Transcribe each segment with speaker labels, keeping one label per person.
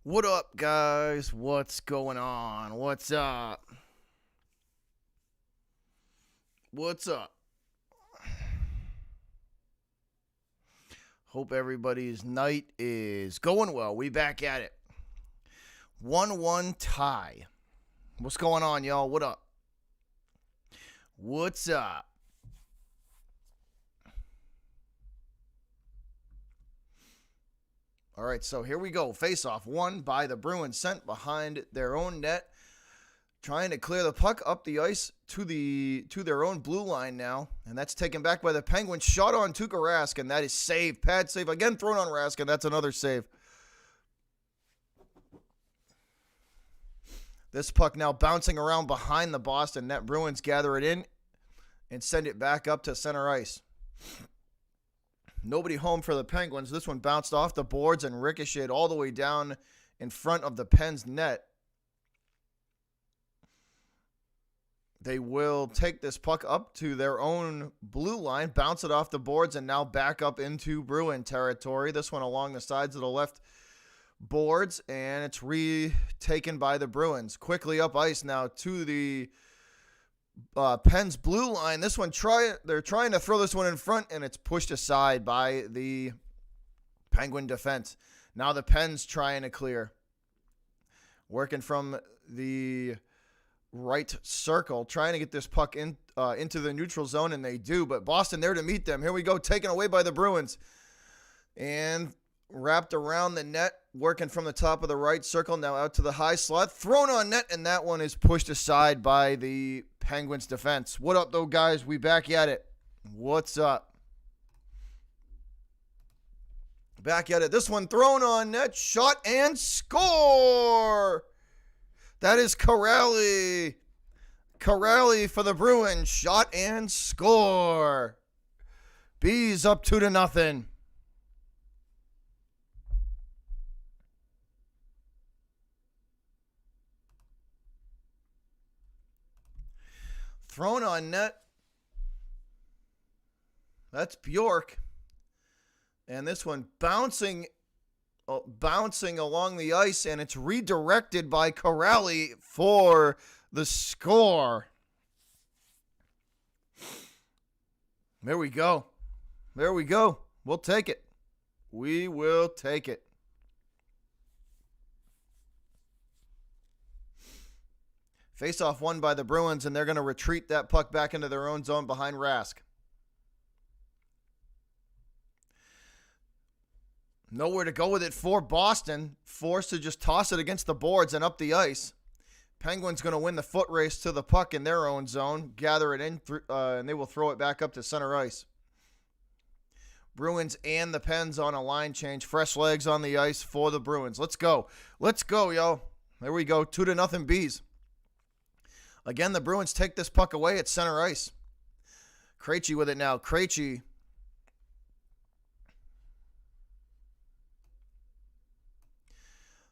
Speaker 1: What up, guys? What's going on? What's up? What's up? Hope everybody's night is going well. We back at it. 1-1 tie. What's going on, y'all? What up? What's up? All right, so here we go. Face-off won by the Bruins, sent behind their own net, trying to clear the puck up the ice to their own blue line now, and that's taken back by the Penguins. Shot on Tuukka Rask, and that is saved. Pad save again, thrown on Rask, and that's another save. This puck now bouncing around behind the Boston net. Bruins gather it in and send it back up to center ice. Nobody home for the Penguins. This one bounced off the boards and ricocheted all the way down in front of the Pens net. They will take this puck up to their own blue line, bounce it off the boards, and now back up into Bruin territory. This one along the sides of the left boards, and it's retaken by the Bruins. Quickly up ice now to the Pens blue line. This one, they're trying to throw this one in front, and it's pushed aside by the Penguin defense. Now the Pens trying to clear. Working from the right circle, trying to get this puck into the neutral zone, and they do, but Boston there to meet them. Here we go, taken away by the Bruins. And wrapped around the net, working from the top of the right circle, now out to the high slot, thrown on net, and that one is pushed aside by the Penguins defense. What up, though, guys? We back at it. What's up? Back at it. This one thrown on net, shot, and score! That is Corrali. Corrali for the Bruins, shot and score. Bees up 2-0. Thrown on net. That's Bjork. And this one bouncing along the ice, and it's redirected by Corrali for the score. There we go. There we go. We'll take it. We will take it. Face-off won by the Bruins, and they're going to retreat that puck back into their own zone behind Rask. Nowhere to go with it for Boston. Forced to just toss it against the boards and up the ice. Penguins going to win the foot race to the puck in their own zone. Gather it in, and they will throw it back up to center ice. Bruins and the Pens on a line change. Fresh legs on the ice for the Bruins. Let's go. Let's go, yo. There we go. 2-0 Bees. Again, the Bruins take this puck away at center ice. Krejci with it now. Krejci.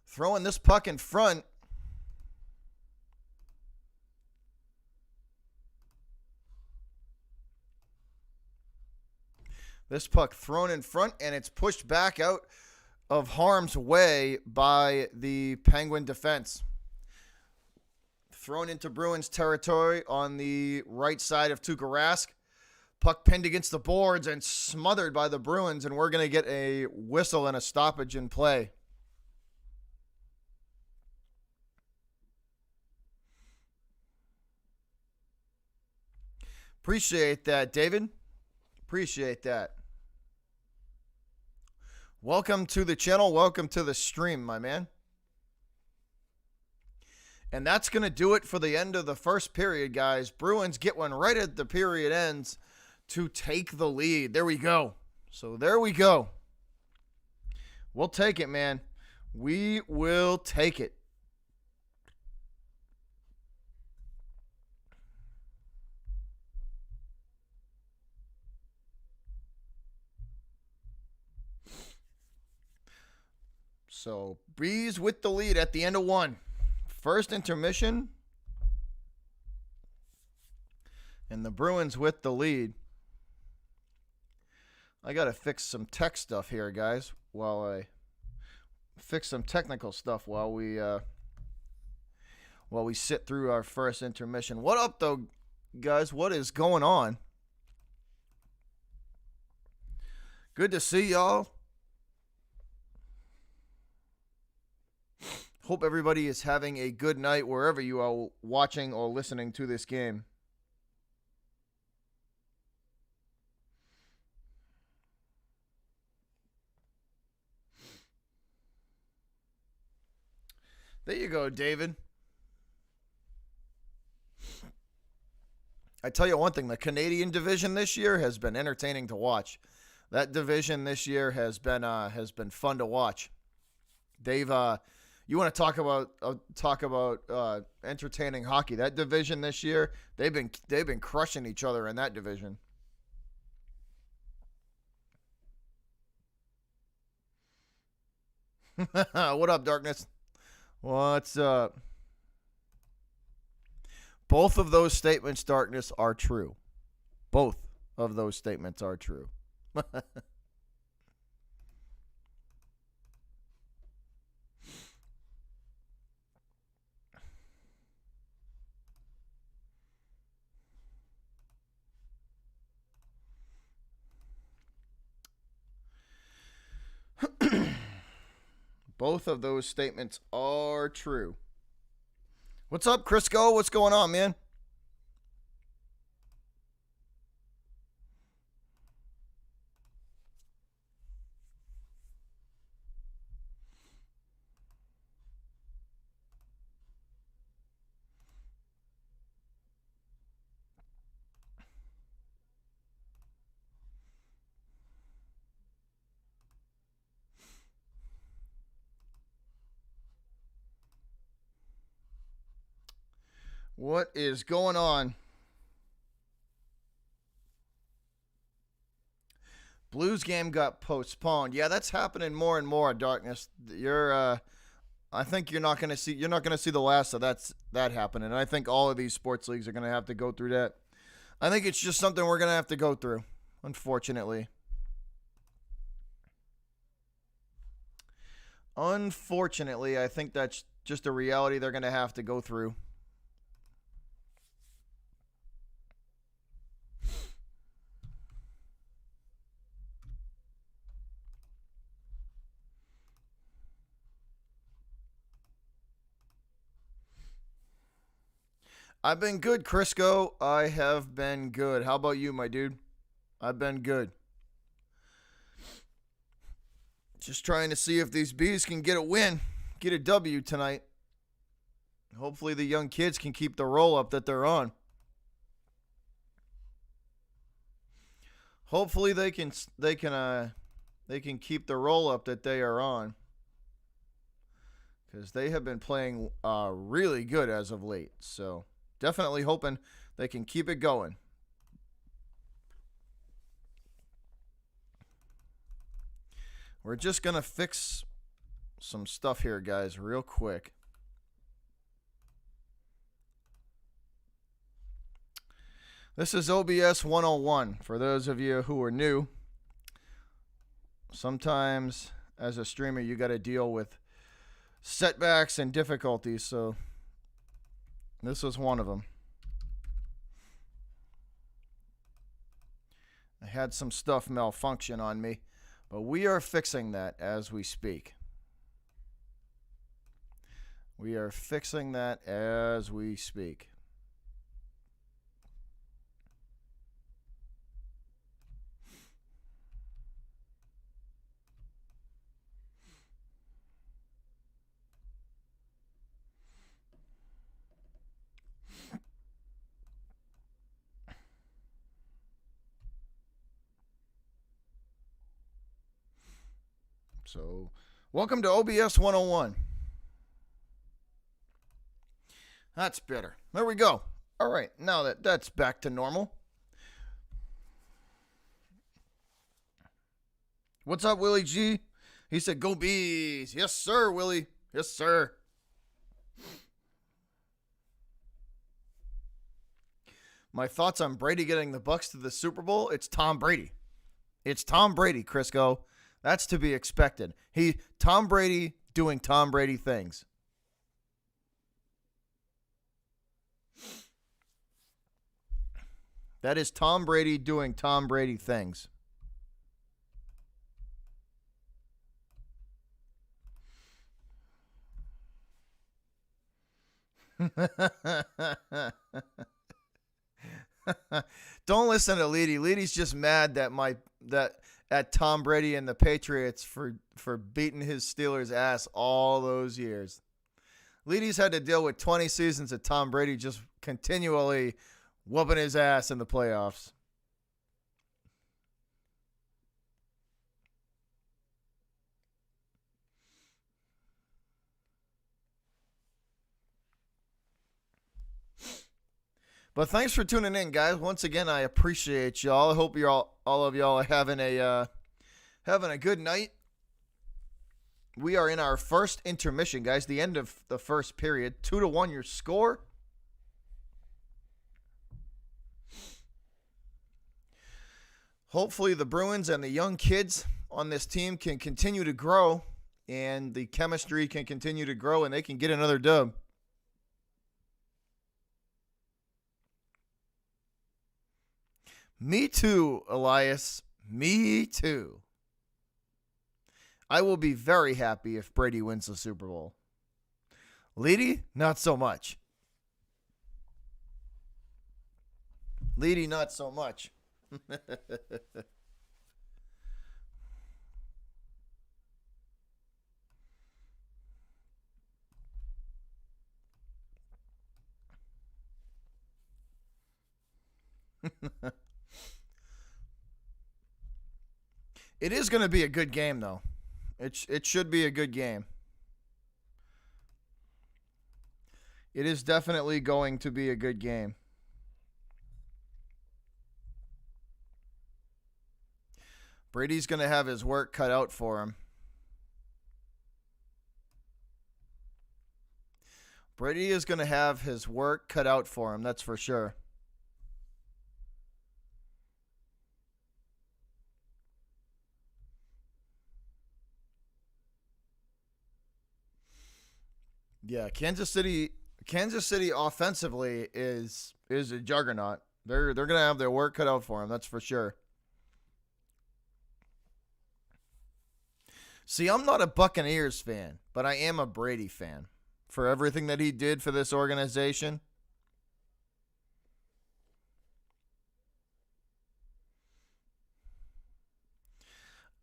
Speaker 1: Throwing this puck in front. This puck thrown in front, and it's pushed back out of harm's way by the Penguin defense. Thrown into Bruins territory on the right side of Tuukka Rask. Puck pinned against the boards and smothered by the Bruins, and we're going to get a whistle and a stoppage in play. Appreciate that, David. Appreciate that. Welcome to the channel. Welcome to the stream, my man. And that's going to do it for the end of the first period, guys. Bruins get one right at the period ends to take the lead. There we go. So there we go. We'll take it, man. We will take it. So Bees with the lead at the end of one. First intermission, and the Bruins with the lead. I got to fix some tech stuff here, guys, while I fix some technical stuff while we sit through our first intermission. What up, though, guys? What is going on? Good to see y'all. Hope everybody is having a good night wherever you are watching or listening to this game. There you go, David. I tell you one thing, the Canadian division this year has been entertaining to watch. That division this year has been fun to watch. Dave, you want to talk about entertaining hockey? That division this year, they've been crushing each other in that division. What up, Darkness? What's up? Both of those statements, Darkness, are true. Both of those statements are true. Both of those statements are true. What's up, Crisco? What's going on, man? What is going on? Blues game got postponed. Yeah, that's happening more and more, Darkness. I think you're not going to see the last of that happening. And I think all of these sports leagues are going to have to go through that. I think it's just something we're going to have to go through, unfortunately. Unfortunately, I think that's just a reality they're going to have to go through. I've been good, Crisco. I have been good. How about you, my dude? I've been good. Just trying to see if these Bees can get a win, get a W tonight. Hopefully the young kids can keep the roll up that they're on. Hopefully they can keep the roll up that they are on. Because they have been playing really good as of late. So definitely hoping they can keep it going. We're just going to fix some stuff here, guys, real quick. This is OBS 101 for those of you who are new. Sometimes as a streamer you got to deal with setbacks and difficulties, so this was one of them. I had some stuff malfunction on me, but we are fixing that as we speak. We are fixing that as we speak. So, welcome to OBS 101. That's better. There we go. All right, now that's back to normal. What's up, Willie G? He said, go Bees. Yes, sir, Willie. Yes, sir. My thoughts on Brady getting the Bucs to the Super Bowl? It's Tom Brady. It's Tom Brady, Crisco. That's to be expected. Tom Brady doing Tom Brady things. That is Tom Brady doing Tom Brady things. Don't listen to Leedy. Leedy's just mad that at Tom Brady and the Patriots for beating his Steelers' ass all those years. Leedy's had to deal with 20 seasons of Tom Brady just continually whooping his ass in the playoffs. But thanks for tuning in, guys. Once again, I appreciate y'all. I hope all of y'all are having a good night. We are in our first intermission, guys. The end of the first period. 2-1 your score. Hopefully the Bruins and the young kids on this team can continue to grow, and the chemistry can continue to grow, and they can get another dub. Me too, Elias. Me too. I will be very happy if Brady wins the Super Bowl. Leedy, not so much. Leedy, not so much. It is going to be a good game, though. It should be a good game. It is definitely going to be a good game. Brady's going to have his work cut out for him. Brady is going to have his work cut out for him, that's for sure. Yeah, Kansas City offensively is a juggernaut. They're going to have their work cut out for them, that's for sure. See, I'm not a Buccaneers fan, but I am a Brady fan for everything that he did for this organization.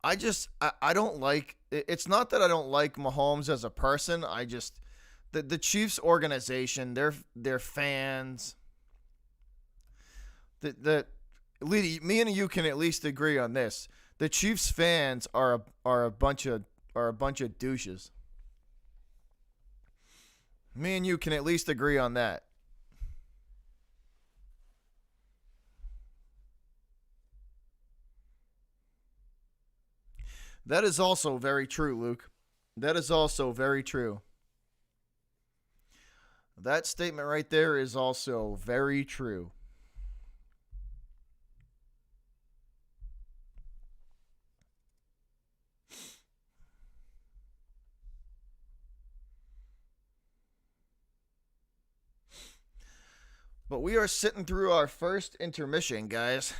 Speaker 1: I don't like, it's not that I don't like Mahomes as a person. I just, the Chiefs organization, their fans, Leedy, me and you can at least agree on this. The Chiefs fans are a bunch of douches. Me and you can at least agree on that. That is also very true, Luke. That is also very true. That statement right there is also very true. But we are sitting through our first intermission, guys.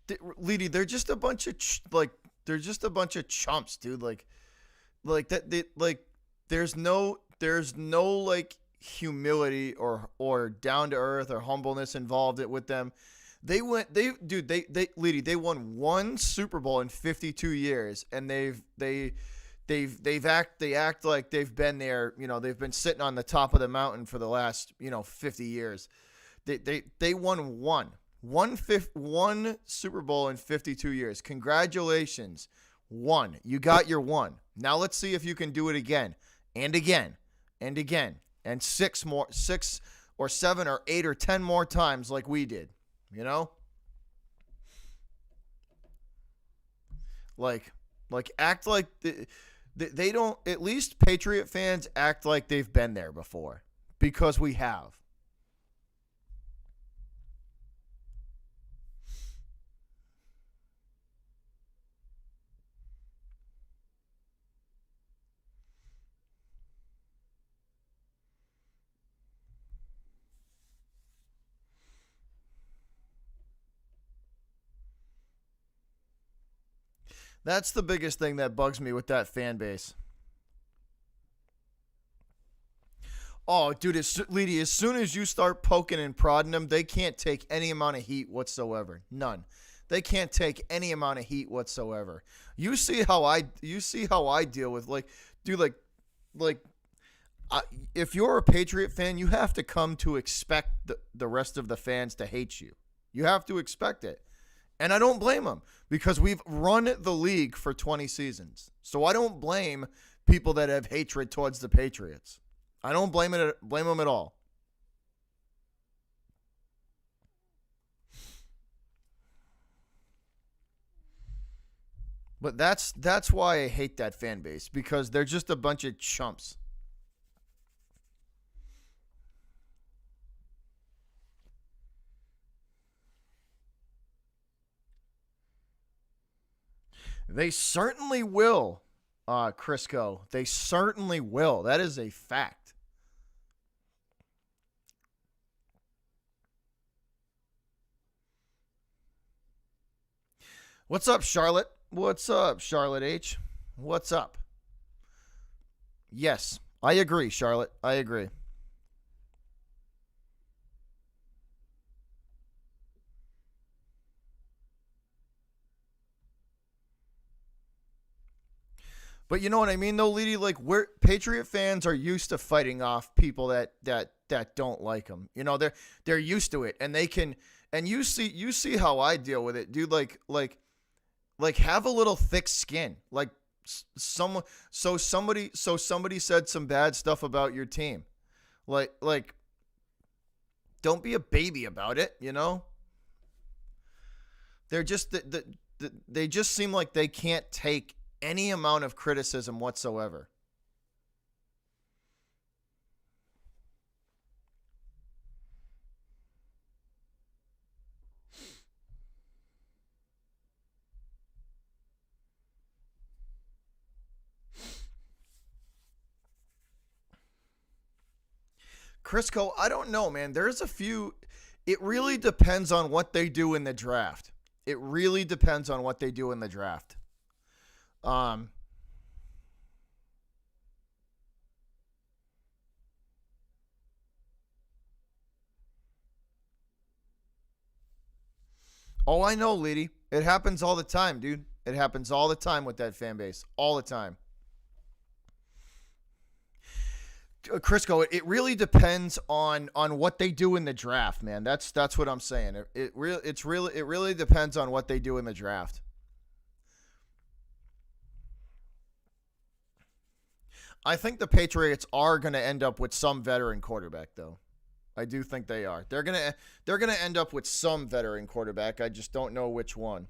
Speaker 1: Leedy, they're just a bunch of they're just a bunch of chumps, dude. Like that. There's no like humility or down to earth or humbleness involved with them. Leedy, they won one Super Bowl in 52 years, and they act like they've been there. You know, they've been sitting on the top of the mountain for the last 50 years. They won one Super Bowl in 52 years. Congratulations. One. You got your one. Now let's see if you can do it again and again and again and six or 7 or 8 or 10 more times like we did. You know? Like act like they don't, at least Patriot fans act like they've been there before, because we have. That's the biggest thing that bugs me with that fan base. Oh, dude, Leedy, as soon as you start poking and prodding them, they can't take any amount of heat whatsoever. None. They can't take any amount of heat whatsoever. You see how I deal with, like, dude, like if you're a Patriot fan, you have to come to expect the rest of the fans to hate you. You have to expect it. And I don't blame them, because we've run the league for 20 seasons. So I don't blame people that have hatred towards the Patriots. I don't blame them at all. But that's why I hate that fan base, because they're just a bunch of chumps. They certainly will, Crisco. They certainly will. That is a fact. What's up, Charlotte? What's up, Charlotte H? What's up? Yes, I agree, Charlotte. I agree. But you know what I mean, though, Leedy. Like, we're Patriot fans are used to fighting off people that don't like them. You know, they're used to it, and they can. And you see how I deal with it, dude. Like have a little thick skin. Like someone, somebody said some bad stuff about your team. Like don't be a baby about it. You know, they're just they just seem like they can't take any amount of criticism whatsoever. Crisco, I don't know, man. There's a few. It really depends on what they do in the draft. It really depends on what they do in the draft. Um. Oh, I know, Leedy. It happens all the time, dude. It happens all the time with that fan base. All the time. Crisco, it really depends on what they do in the draft, man. That's what I'm saying. It really depends on what they do in the draft. I think the Patriots are going to end up with some veteran quarterback, though. I do think they are. They're gonna end up with some veteran quarterback. I just don't know which one.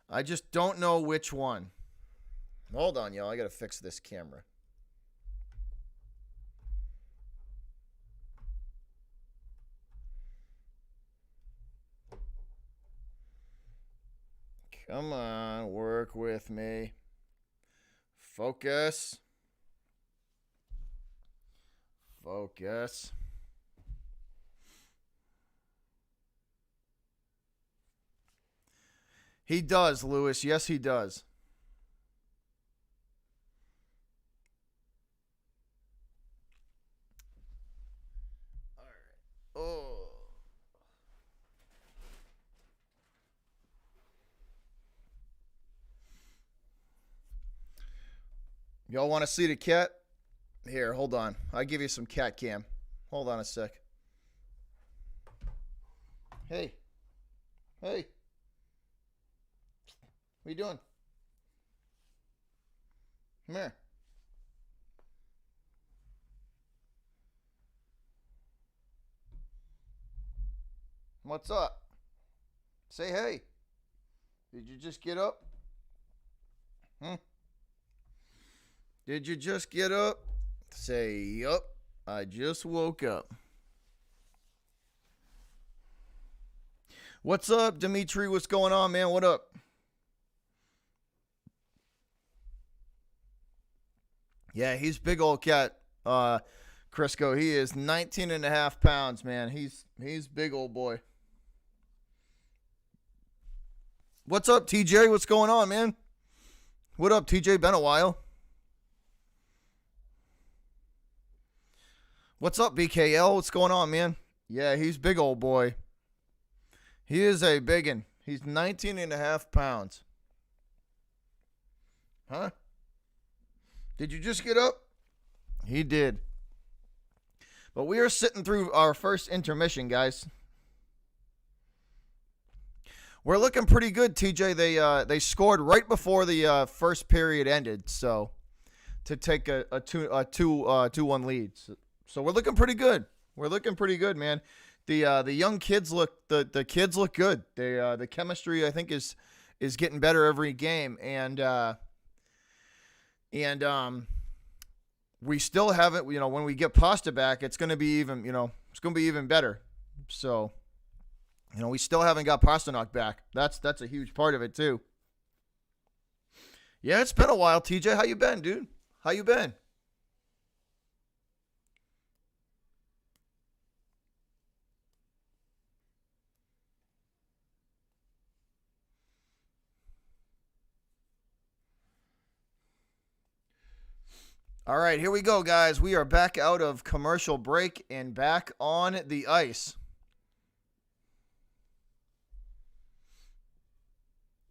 Speaker 1: I just don't know which one. Hold on, y'all. I gotta fix this camera. Come on, work with me. Focus. Focus. He does, Lewis. Yes, he does. All right. Oh. Y'all want to see the cat? Here, hold on. I'll give you some cat cam. Hold on a sec. Hey. Hey. What you doing? Come here. What's up? Say hey. Did you just get up? Hmm? Did you just get up? Say, yup. I just woke up. What's up, Dimitri? What's going on, man? What up? Yeah, he's big old cat, Crisco. He is 19 and a half pounds, man. He's big old boy. What's up, TJ? What's going on, man? What up, TJ? Been a while. What's up, BKL? What's going on, man? Yeah, he's big old boy. He is a biggin. He's 19 and a half pounds. Huh? Did you just get up? He did. But we are sitting through our first intermission, guys. We're looking pretty good, TJ. They scored right before the first period ended, so to take a 2-1 lead. So we're looking pretty good. We're looking pretty good, man. The young kids look the kids look good. The chemistry, I think, is getting better every game, and we still haven't. When we get Pasta back, it's going to be even. It's going to be even better. So, we still haven't got Pasternak back. That's a huge part of it too. Yeah, it's been a while, TJ. How you been, dude? How you been? All right, here we go, guys. We are back out of commercial break and back on the ice.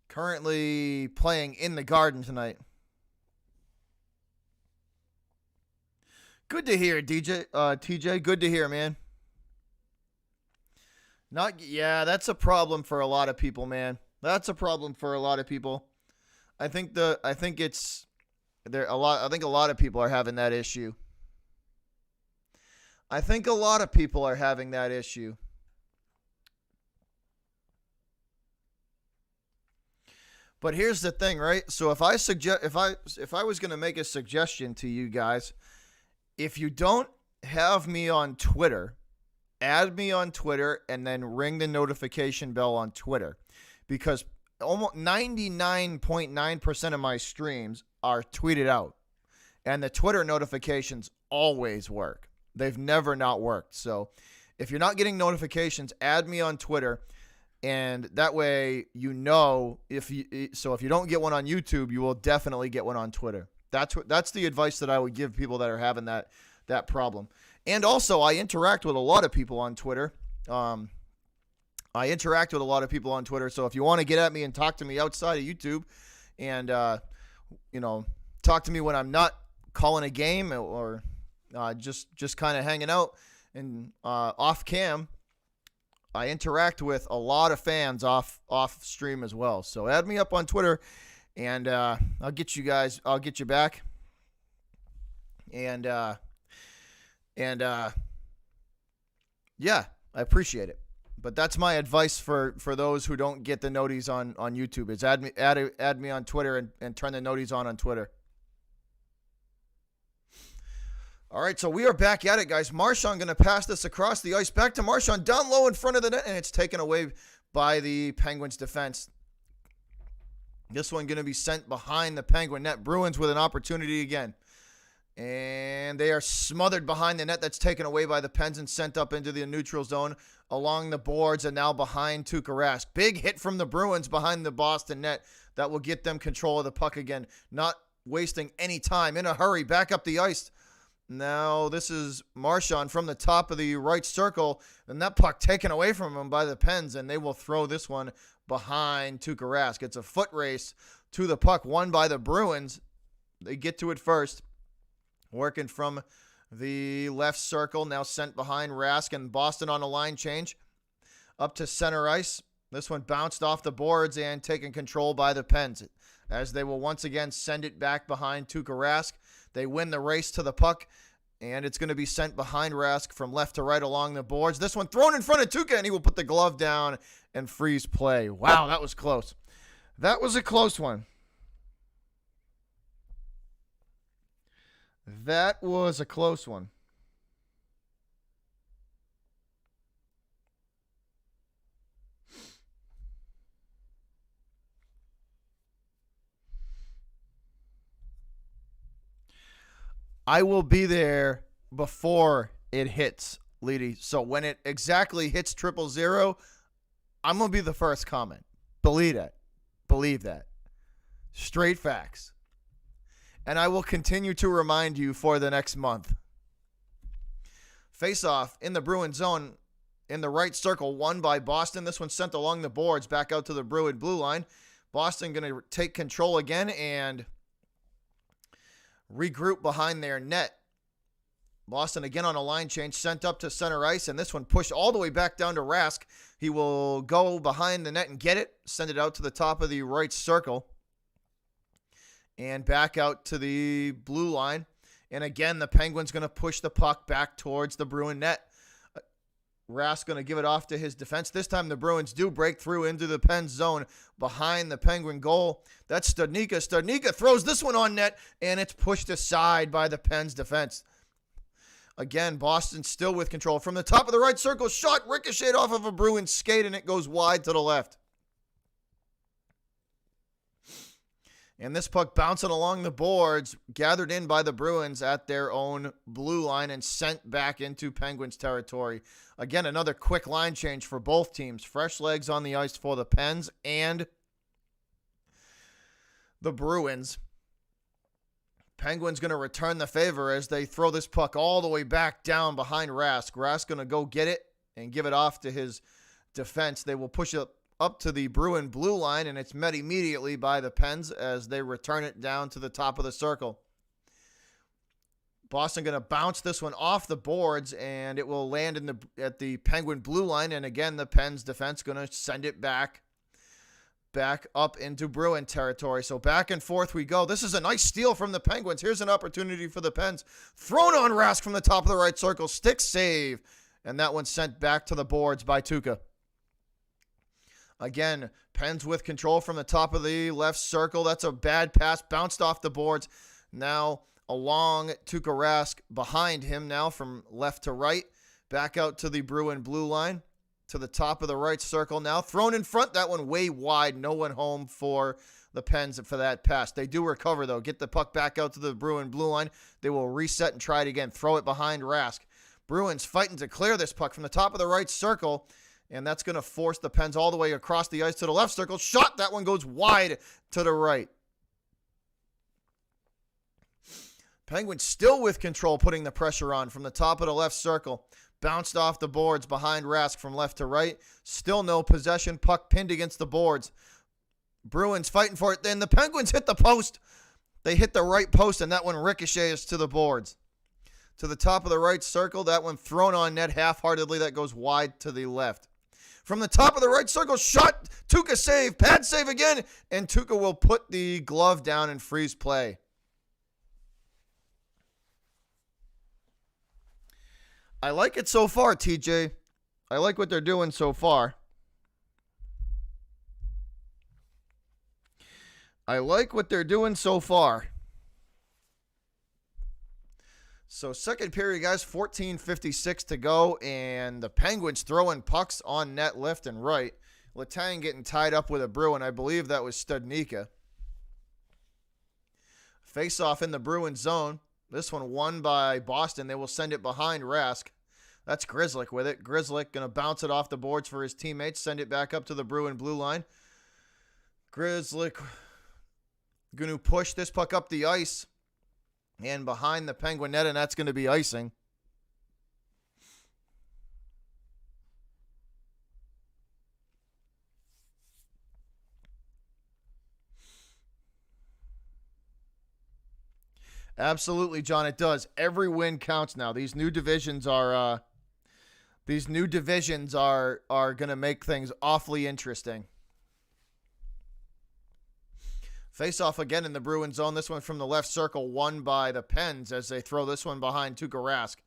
Speaker 1: Currently playing in the Garden tonight. Good to hear, TJ. Good to hear, man. That's a problem for a lot of people, man. That's a problem for a lot of people. I think it's there a lot. I think a lot of people are having that issue. I think a lot of people are having that issue. But here's the thing, right? So if I was going to make a suggestion to you guys, if you don't have me on Twitter, add me on Twitter and then ring the notification bell on Twitter, because almost 99.9% of my streams are tweeted out, and the Twitter notifications always work. They've never not worked. So if you're not getting notifications, add me on Twitter, and that way if you don't get one on YouTube, you will definitely get one on Twitter. That's the advice that I would give people that are having that problem. And also, I interact with a lot of people on Twitter. So if you want to get at me and talk to me outside of YouTube, and talk to me when I'm not calling a game or just kind of hanging out and off cam, I interact with a lot of fans off stream as well. So add me up on Twitter, and I'll get you back. And yeah, I appreciate it. But that's my advice for those who don't get the noties on YouTube. Is add me on Twitter and turn the noties on Twitter. All right, so we are back at it, guys. Marchand going to pass this across the ice. Back to Marchand, down low in front of the net, and it's taken away by the Penguins defense. This one going to be sent behind the Penguin net. Bruins with an opportunity again. And they are smothered behind the net. That's taken away by the Pens and sent up into the neutral zone along the boards and now behind Tuukka Rask. Big hit from the Bruins behind the Boston net that will get them control of the puck again. Not wasting any time. In a hurry, back up the ice. Now this is Marchand from the top of the right circle, and that puck taken away from him by the Pens, and they will throw this one behind Tuukka Rask. It's a foot race to the puck, won by the Bruins. They get to it first. Working from the left circle, now sent behind Rask, and Boston on a line change up to center ice. This one bounced off the boards and taken control by the Pens, as they will once again send it back behind Tuukka Rask. They win the race to the puck, and it's going to be sent behind Rask from left to right along the boards. This one thrown in front of Tuukka, and he will put the glove down and freeze play. Wow, that was close. That was a close one. That was a close one. I will be there before it hits, Leedy. So when it exactly hits 000, I'm going to be the first comment. Believe that. believe that. Straight facts. And I will continue to remind you for the next month. Face-off in the Bruin zone in the right circle, won by Boston. This one sent along the boards back out to the Bruin blue line. Boston going to take control again and regroup behind their net. Boston again on a line change, sent up to center ice, and this one pushed all the way back down to Rask. He will go behind the net and get it, send it out to the top of the right circle, and back out to the blue line. And again, the Penguins going to push the puck back towards the Bruin net. Rask going to give it off to his defense. This time the Bruins do break through into the Pens zone behind the Penguin goal. That's Studnicka. Studnicka throws this one on net, and it's pushed aside by the Pens defense. Again, Boston still with control. From the top of the right circle, shot ricocheted off of a Bruins skate, and it goes wide to the left. And this puck bouncing along the boards, gathered in by the Bruins at their own blue line and sent back into Penguins territory. Again, another quick line change for both teams. Fresh legs on the ice for the Pens and the Bruins. Penguins going to return the favor as they throw this puck all the way back down behind Rask. Rask going to go get it and give it off to his defense. They will push it up to the Bruin blue line, and it's met immediately by the Pens as they return it down to the top of the circle. Boston going to bounce this one off the boards, and it will land at the Penguin blue line. And again, the Pens defense going to send it back up into Bruin territory. So back and forth we go. This is a nice steal from the Penguins. Here's an opportunity for the Pens. Thrown on Rask from the top of the right circle. Stick save. And that one sent back to the boards by Tuukka. Again, Pens with control from the top of the left circle. That's a bad pass. Bounced off the boards. Now along Tuukka Rask behind him now from left to right. Back out to the Bruin blue line. To the top of the right circle now. Thrown in front. That one way wide. No one home for the Pens for that pass. They do recover, though. Get the puck back out to the Bruin blue line. They will reset and try it again. Throw it behind Rask. Bruins fighting to clear this puck from the top of the right circle. And that's going to force the Pens all the way across the ice to the left circle. Shot. That one goes wide to the right. Penguins still with control, putting the pressure on from the top of the left circle. Bounced off the boards behind Rask from left to right. Still no possession. Puck pinned against the boards. Bruins fighting for it. Then the Penguins hit the post. They hit the right post, and that one ricochets to the boards. To the top of the right circle. That one thrown on net half-heartedly. That goes wide to the left. From the top of the right circle, shot. Tuukka save. Pad save again. And Tuukka will put the glove down and freeze play. I like it so far, TJ. I like what they're doing so far. So second period, guys, 14:56 to go, and the Penguins throwing pucks on net left and right. Letang getting tied up with a Bruin. I believe that was Studnicka. Face-off in the Bruin zone. This one won by Boston. They will send it behind Rask. That's Grzelcyk with it. Grzelcyk going to bounce it off the boards for his teammates. Send it back up to the Bruin blue line. Grzelcyk going to push this puck up the ice and behind the Penguin net, and that's going to be icing. Absolutely, John, it does. Every win counts now. These new divisions are going to make things awfully interesting. Face off again in the Bruin zone. This one from the left circle, won by the Pens as they throw this one behind Tuukka Rask.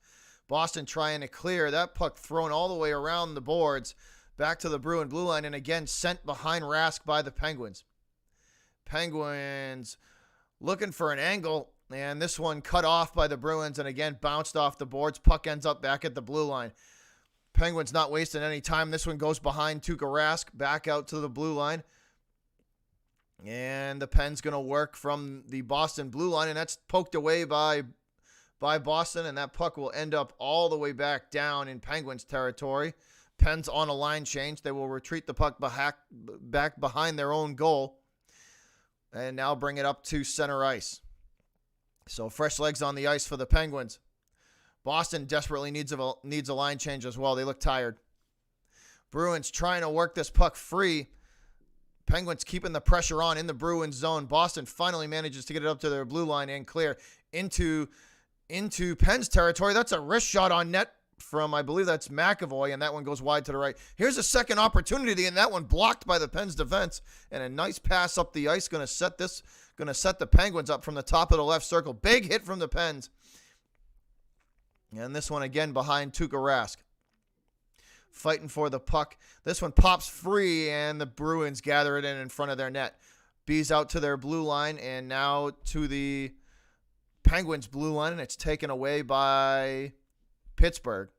Speaker 1: Boston trying to clear. That puck thrown all the way around the boards back to the Bruin blue line, and again sent behind Rask by the Penguins. Penguins looking for an angle. And this one cut off by the Bruins and again bounced off the boards. Puck ends up back at the blue line. Penguins not wasting any time. This one goes behind Tuukka Rask back out to the blue line. And the Pens going to work from the Boston blue line. And that's poked away by Boston. And that puck will end up all the way back down in Penguins territory. Pens on a line change. They will retreat the puck back behind their own goal. and now bring it up to center ice. So fresh legs on the ice for the Penguins. Boston desperately needs a line change as well. They look tired. Bruins trying to work this puck free. Penguins keeping the pressure on in the Bruins zone. Boston finally manages to get it up to their blue line and clear into Penn's territory. That's a wrist shot on net from, I believe that's McAvoy, and that one goes wide to the right. Here's a second opportunity, and that one blocked by the Pens defense, and a nice pass up the ice. Going to set the Penguins up from the top of the left circle. Big hit from the Pens. And this one again behind Tuukka Rask. Fighting for the puck. This one pops free, and the Bruins gather it in front of their net. Bees out to their blue line, and now to the Penguins' blue line, and it's taken away by Pittsburgh.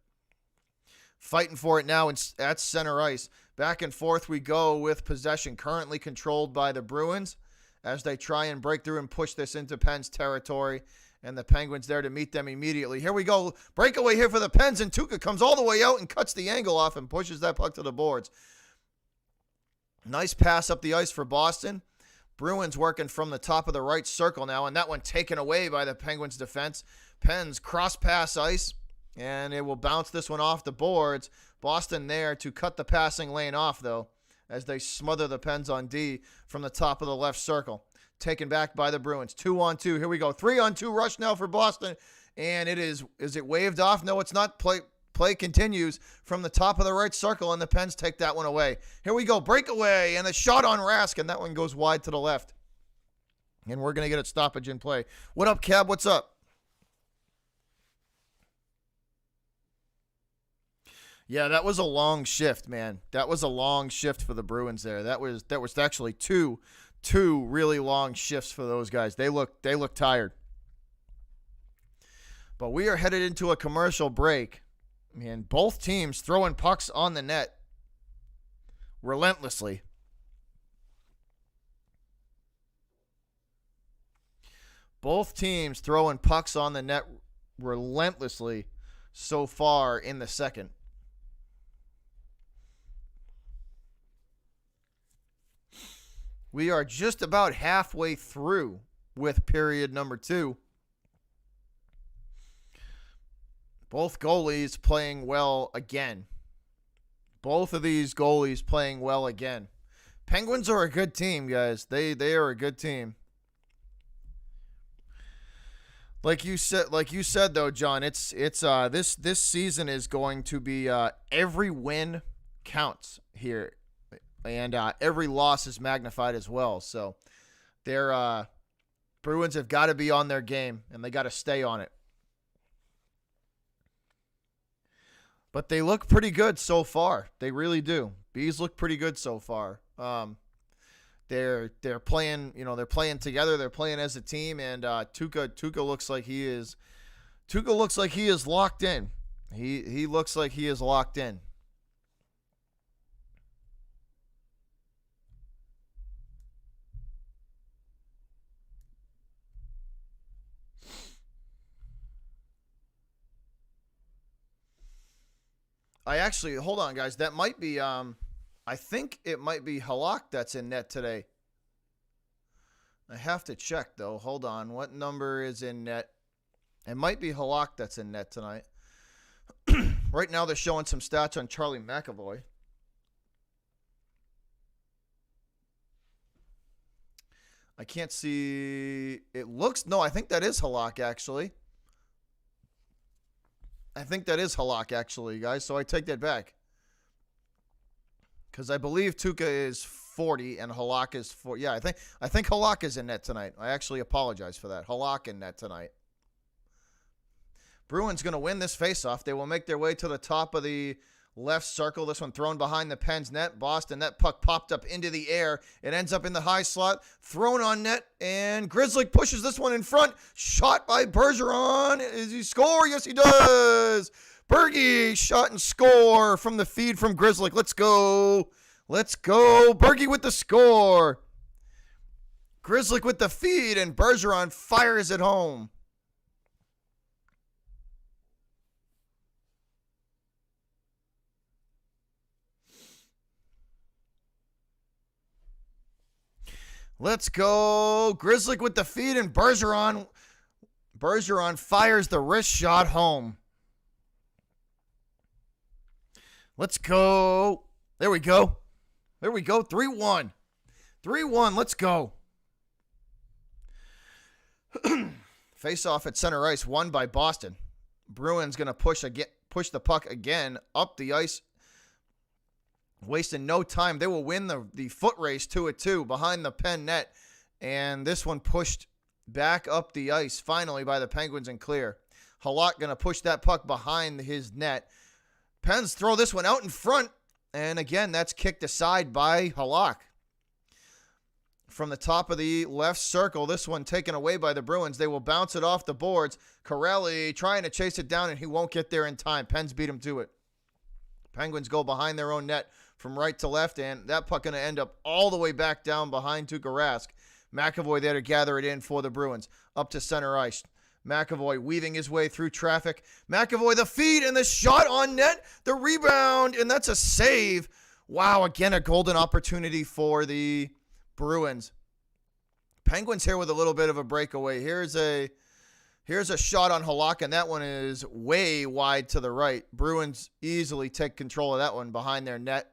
Speaker 1: Fighting for it now at center ice. Back and forth we go with possession currently controlled by the Bruins as they try and break through and push this into Penn's territory. And the Penguins there to meet them immediately. Here we go. Breakaway here for the Pens, and Tuukka comes all the way out and cuts the angle off and pushes that puck to the boards. Nice pass up the ice for Boston. Bruins working from the top of the right circle now, and that one taken away by the Penguins defense. Pens cross pass ice, and it will bounce this one off the boards. Boston there to cut the passing lane off, though, as they smother the Pens on D from the top of the left circle. Taken back by the Bruins. 2-on-2. Here we go. 3-on-2 rush now for Boston. And it is it waved off? No, it's not. Play continues from the top of the right circle, and the Pens take that one away. Here we go. Breakaway, and a shot on Rask, and that one goes wide to the left. And we're going to get a stoppage in play. What up, Cab? What's up? Yeah, that was a long shift, man. That was a long shift for the Bruins there. That was actually two really long shifts for those guys. They look tired. But we are headed into a commercial break. And both teams throwing pucks on the net relentlessly. Both teams throwing pucks on the net relentlessly so far in the second. We are just about halfway through with period number 2. Both goalies playing well again. Both of these goalies playing well again. Penguins are a good team, guys. They are a good team. Like you said though, John, it's this season is going to be every win counts here. And every loss is magnified as well. So their Bruins have got to be on their game, and they got to stay on it. But they look pretty good so far. They really do. Bees look pretty good so far. They're playing, they're playing together. They're playing as a team, and Tuukka looks like he is. Tuukka looks like he is locked in. He looks like he is locked in. Hold on, guys. That might be, I think it might be Halak that's in net today. I have to check, though. Hold on. What number is in net? It might be Halak that's in net tonight. Right now, they're showing some stats on Charlie McAvoy. I can't see. I think that is Halak, actually. I think that is Halak, actually, guys, so I take that back. Because I believe Tuukka is 40 and Halak is 40. Yeah, I think Halak is in net tonight. I actually apologize for that. Halak in net tonight. Bruins going to win this faceoff. They will make their way to the top of the left circle. This one thrown behind the Pens net. Boston, that puck popped up into the air. It ends up in the high slot. Thrown on net, and Grizzly pushes this one in front. Shot by Bergeron. Does he score? Yes, he does. Bergie, shot and score from the feed from Grizzly. Let's go. Let's go. Bergie with the score. Grizzly with the feed, and Bergeron fires it home. Let's go. Grizzly with the feed, and Bergeron fires the wrist shot home. Let's go. There we go. 3-1. 3-1. Let's go. Face off at center ice, won by Boston. Bruins going to push the puck again up the ice. Wasting no time. They will win the foot race 2-2 behind the Penn net. And this one pushed back up the ice finally by the Penguins and clear. Halak going to push that puck behind his net. Pens throw this one out in front. And again, that's kicked aside by Halak. From the top of the left circle, this one taken away by the Bruins. They will bounce it off the boards. Corelli trying to chase it down, and he won't get there in time. Pens beat him to it. Penguins go behind their own net from right to left, and that puck going to end up all the way back down behind Tuukka Rask. McAvoy there to gather it in for the Bruins. Up to center ice. McAvoy weaving his way through traffic. McAvoy the feed and the shot on net. The rebound, and that's a save. Wow, again, a golden opportunity for the Bruins. Penguins here with a little bit of a breakaway. Here's a shot on Halak, and that one is way wide to the right. Bruins easily take control of that one behind their net.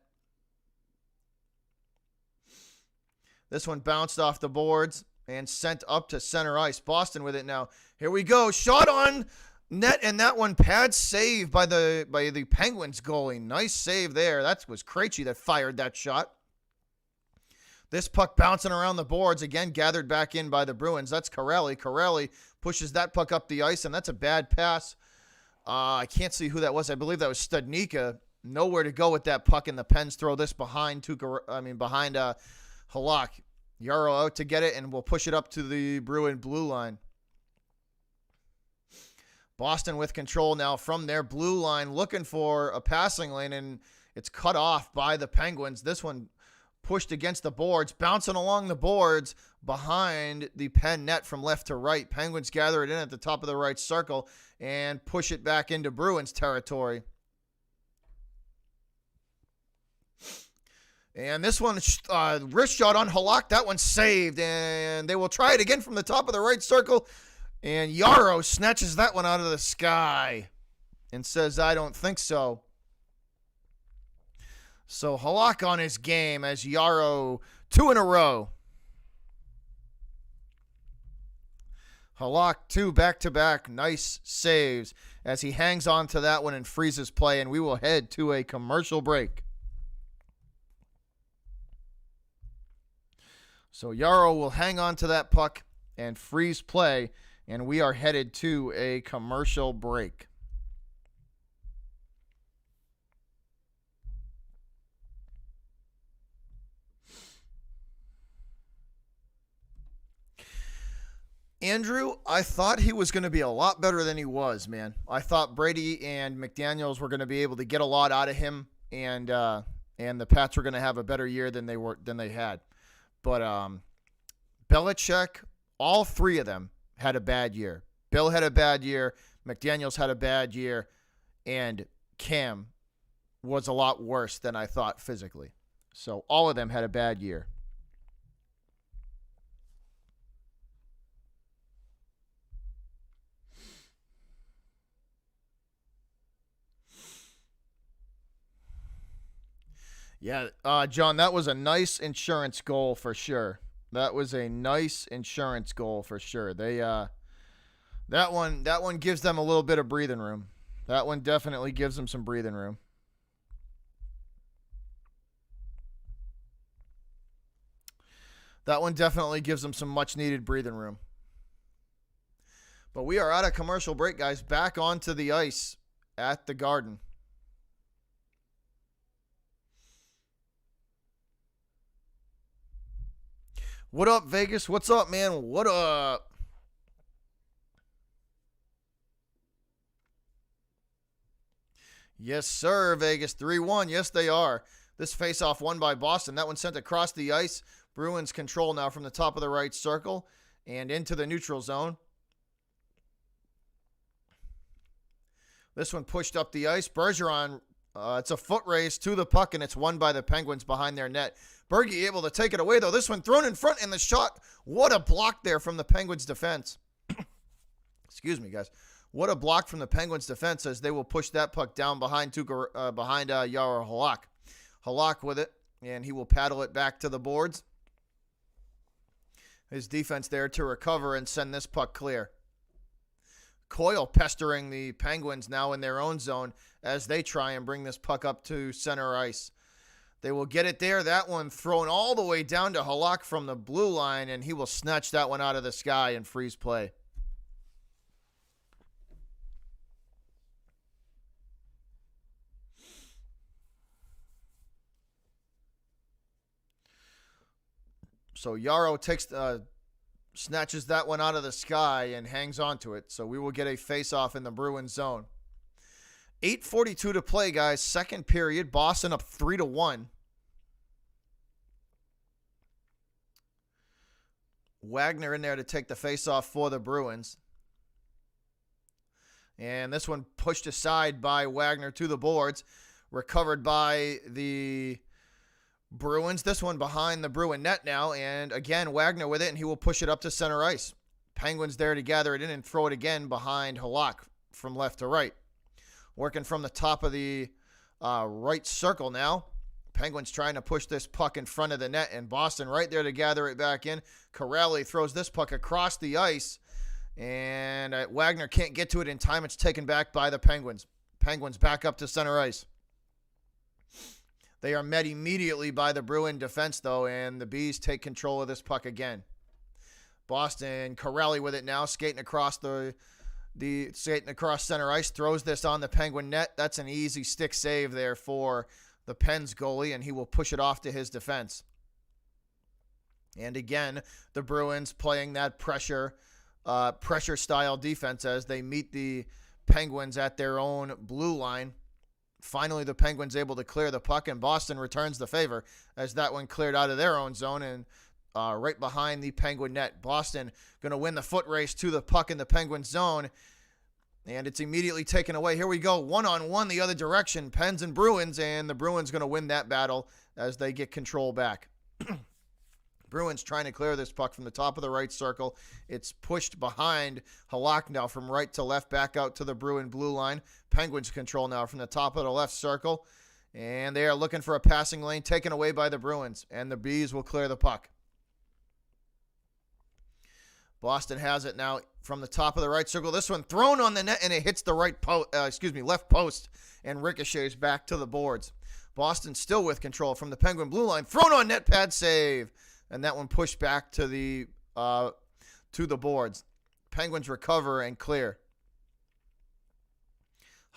Speaker 1: This one bounced off the boards and sent up to center ice. Boston with it now. Here we go. Shot on net, and that one pad save by the Penguins goalie. Nice save there. That was Krejci that fired that shot. This puck bouncing around the boards, again gathered back in by the Bruins. That's Corelli. Corelli pushes that puck up the ice, and that's a bad pass. I can't see who that was. I believe that was Studnicka. Nowhere to go with that puck, and the Pens throw this behind Halak. Yarrow out to get it, and we'll push it up to the Bruin blue line. Boston with control now from their blue line, looking for a passing lane, and it's cut off by the Penguins. This one pushed against the boards, bouncing along the boards behind the Penn net from left to right. Penguins gather it in at the top of the right circle and push it back into Bruins territory. And this one, wrist shot on Halak. That one's saved, and they will try it again from the top of the right circle. And Yarrow snatches that one out of the sky and says, I don't think so. So Halak on his game as Yarrow 2 in a row. Halak 2 back-to-back. Nice saves as he hangs on to that one and freezes play. And we will head to a commercial break. So Yarrow will hang on to that puck and freeze play. And we are headed to a commercial break. Andrew, I thought he was going to be a lot better than he was, man. I thought Brady and McDaniels were going to be able to get a lot out of him, and the Pats were going to have a better year than they had. But Belichick, all three of them had a bad year. Bill had a bad year, McDaniels had a bad year, and Cam was a lot worse than I thought physically. So all of them had a bad year. Yeah, John, that was a nice insurance goal for sure. That was a nice insurance goal for sure. They that one gives them a little bit of breathing room. That one definitely gives them some breathing room. That one definitely gives them some much needed breathing room. But we are out of commercial break, guys. Back onto the ice at the Garden. What up, Vegas? What's up, man? What up? Yes, sir, Vegas. 3-1. Yes, they are. This faceoff won by Boston. That one sent across the ice. Bruins control now from the top of the right circle and into the neutral zone. This one pushed up the ice. Bergeron It's a foot race to the puck, and it's won by the Penguins behind their net. Berge able to take it away, though. This one thrown in front, and the shot. What a block there from the Penguins' defense. Excuse me, guys. What a block from the Penguins' defense as they will push that puck down behind Jaro Halak. Halak with it, and he will paddle it back to the boards. His defense there to recover and send this puck clear. Coyle pestering the Penguins now in their own zone as they try and bring this puck up to center ice. They will get it there. That one thrown all the way down to Halak from the blue line, and he will snatch that one out of the sky and freeze play. So Jaro snatches that one out of the sky and hangs on to it. So we will get a face-off in the Bruins zone. 8:42 to play, guys. Second period. Boston up 3-1. Wagner in there to take the face-off for the Bruins. And this one pushed aside by Wagner to the boards. Recovered by the Bruins. This one behind the Bruin net now. And again, Wagner with it, and he will push it up to center ice. Penguins there to gather it in and throw it again behind Halak from left to right. Working from the top of the right circle now. Penguins trying to push this puck in front of the net, and Boston right there to gather it back in. Corrali throws this puck across the ice, and Wagner can't get to it in time. It's taken back by the Penguins. Penguins back up to center ice. They are met immediately by the Bruin defense, though, and the Bees take control of this puck again. Boston, Corrali with it now, skating across skating across center ice, throws this on the Penguin net. That's an easy stick save there for the Pens goalie, and he will push it off to his defense. And again, the Bruins playing that pressure style defense as they meet the Penguins at their own blue line. Finally, the Penguins able to clear the puck, and Boston returns the favor as that one cleared out of their own zone and right behind the Penguin net. Boston going to win the foot race to the puck in the Penguin zone, and it's immediately taken away. Here we go, one-on-one the other direction, Pens and Bruins, and the Bruins going to win that battle as they get control back. Bruins trying to clear this puck from the top of the right circle. It's pushed behind Halak now from right to left, back out to the Bruin blue line. Penguins control now from the top of the left circle. And they are looking for a passing lane taken away by the Bruins. And the Bees will clear the puck. Boston has it now from the top of the right circle. This one thrown on the net, and it hits the left post and ricochets back to the boards. Boston still with control from the Penguin blue line. Thrown on net, pad save. And that one pushed back to the boards. Penguins recover and clear.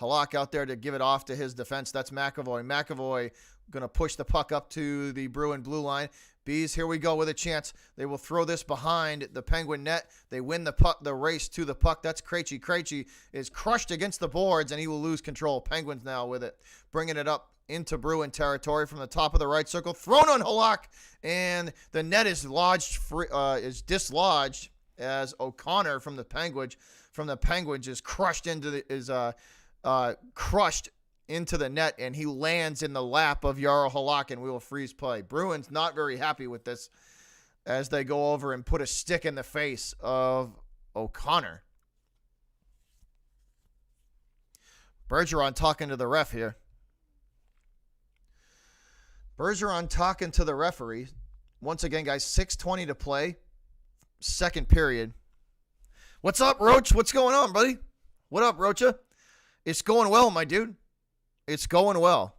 Speaker 1: Halak out there to give it off to his defense. That's McAvoy. McAvoy going to push the puck up to the Bruin blue line. Bees, here we go with a chance. They will throw this behind the Penguin net. They win the race to the puck. That's Krejci. Krejci is crushed against the boards, and he will lose control. Penguins now with it, bringing it up into Bruin territory from the top of the right circle. Thrown on Halak, and the net is dislodged as O'Connor from the Penguins is crushed into the net, and he lands in the lap of Jaro Halak, and we will freeze play. Bruins not very happy with this as they go over and put a stick in the face of O'Connor. Bergeron talking to the ref here. Bergeron talking to the referee. Once again, guys, 6:20 to play. Second period. What's up, Roach? What's going on, buddy? What up, Rocha? It's going well, my dude. It's going well.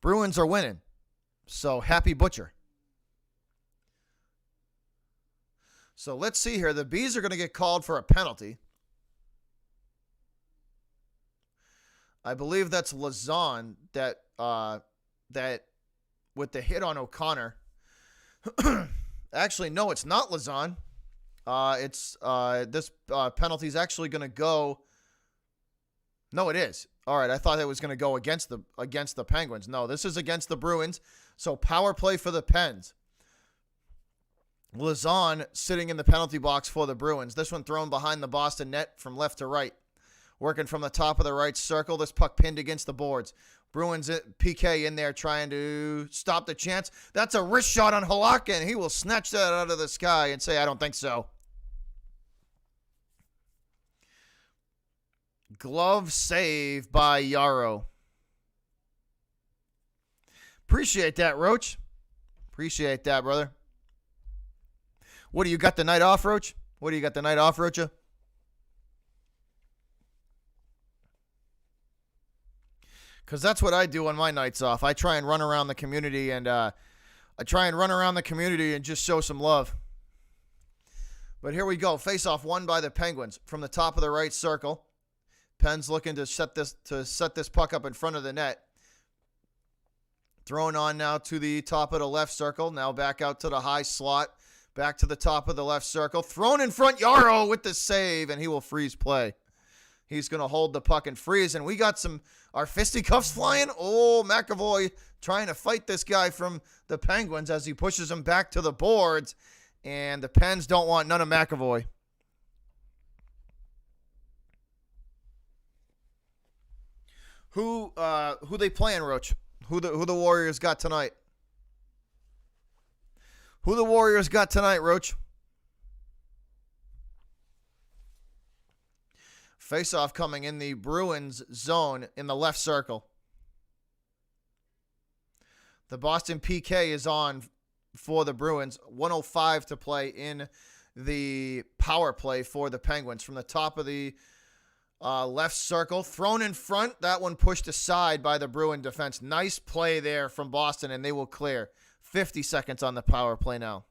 Speaker 1: Bruins are winning. So, happy Butcher. So, let's see here. The Bees are going to get called for a penalty. I believe that's Lazan that with the hit on O'Connor. Actually, no, it's not Lazan. This penalty is actually going to go. No, it is. All right, I thought it was going to go against the Penguins. No, this is against the Bruins. So power play for the Pens. Lazon sitting in the penalty box for the Bruins. This one thrown behind the Boston net from left to right. Working from the top of the right circle. This puck pinned against the boards. Bruins PK in there trying to stop the chance. That's a wrist shot on Halak, and he will snatch that out of the sky and say, I don't think so. Glove save by Yarrow. Appreciate that, Roach. Appreciate that, brother. What do you got the night off, Roach? What do you got the night off, Rocha? Because that's what I do on my nights off. I try and run around the community and just show some love. But here we go. Face-off won by the Penguins from the top of the right circle. Penn's looking to set this puck up in front of the net. Thrown on now to the top of the left circle. Now back out to the high slot. Back to the top of the left circle. Thrown in front. Yarrow with the save, and he will freeze play. He's going to hold the puck and freeze. And we got our fisticuffs flying. Oh, McAvoy trying to fight this guy from the Penguins as he pushes him back to the boards. And the Pens don't want none of McAvoy. Who they playing, Roach? Who the Warriors got tonight? Who the Warriors got tonight, Roach? Face-off coming in the Bruins zone in the left circle. The Boston PK is on for the Bruins. 1:05 to play in the power play for the Penguins. From the top of the left circle, thrown in front. That one pushed aside by the Bruin defense. Nice play there from Boston, and they will clear. 50 seconds on the power play now.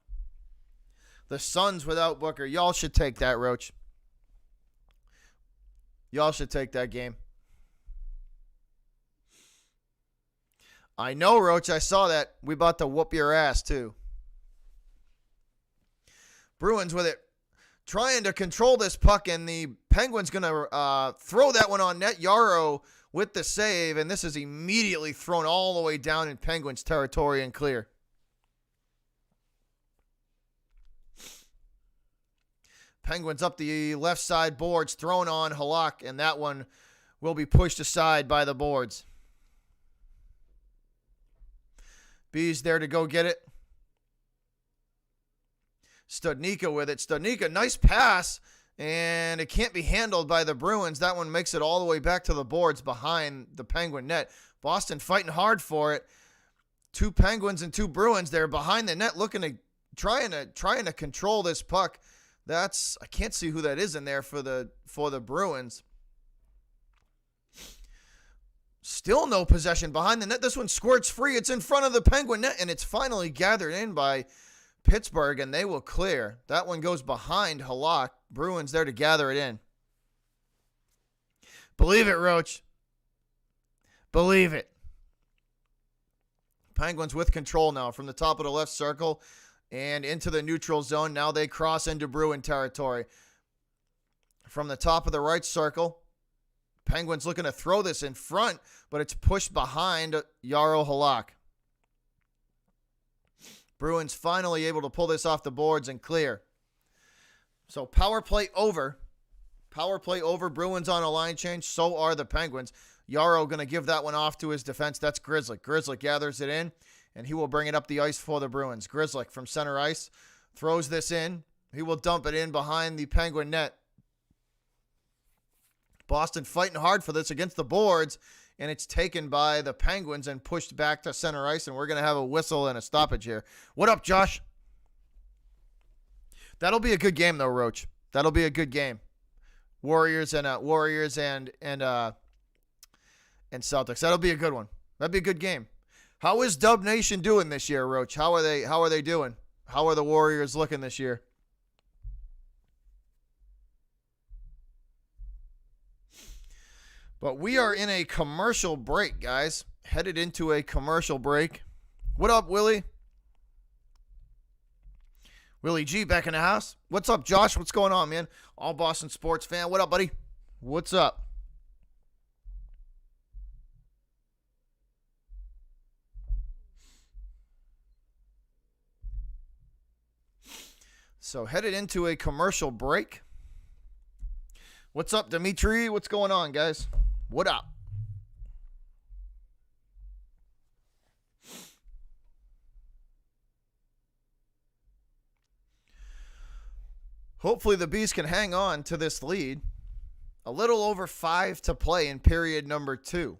Speaker 1: The Suns without Booker. Y'all should take that, Roach. Y'all should take that game. I know, Roach. I saw that. We about to whoop your ass, too. Bruins with it. Trying to control this puck, and the Penguins going to throw that one on net. Yarrow with the save, and this is immediately thrown all the way down in Penguins territory and clear. Penguins up the left side boards, thrown on Halak, and that one will be pushed aside by the boards. B's there to go get it. Studnicka with it. Studnicka, nice pass, and it can't be handled by the Bruins. That one makes it all the way back to the boards behind the Penguin net. Boston fighting hard for it. Two Penguins and two Bruins there behind the net, looking to trying to control this puck. I can't see who that is in there for the Bruins. Still no possession behind the net. This one squirts free. It's in front of the Penguin net, and it's finally gathered in by Pittsburgh, and they will clear. That one goes behind Halak. Bruins there to gather it in. Believe it, Roach. Believe it. Penguins with control now from the top of the left circle and into the neutral zone. Now they cross into Bruin territory. From the top of the right circle, Penguins looking to throw this in front, but it's pushed behind Yarrow Halak. Bruins finally able to pull this off the boards and clear. So power play over. Power play over. Bruins on a line change. So are the Penguins. Yarrow going to give that one off to his defense. That's Grizzly. Grizzly gathers it in, and he will bring it up the ice for the Bruins. Grizzly from center ice throws this in. He will dump it in behind the Penguin net. Boston fighting hard for this against the boards, and it's taken by the Penguins and pushed back to center ice, and we're going to have a whistle and a stoppage here. What up, Josh? That'll be a good game, though, Roach. That'll be a good game. Warriors and Celtics. That'll be a good one. That'd be a good game. How is Dub Nation doing this year, Roach? How are they doing? How are the Warriors looking this year? But we are in a commercial break, guys. Headed into a commercial break. What up, Willie? Willie G back in the house. What's up, Josh? What's going on, man? All Boston sports fan. What up, buddy? What's up? So headed into a commercial break. What's up, Dimitri? What's going on, guys? What up? Hopefully the Bees can hang on to this lead. A little over 5 to play in period number 2.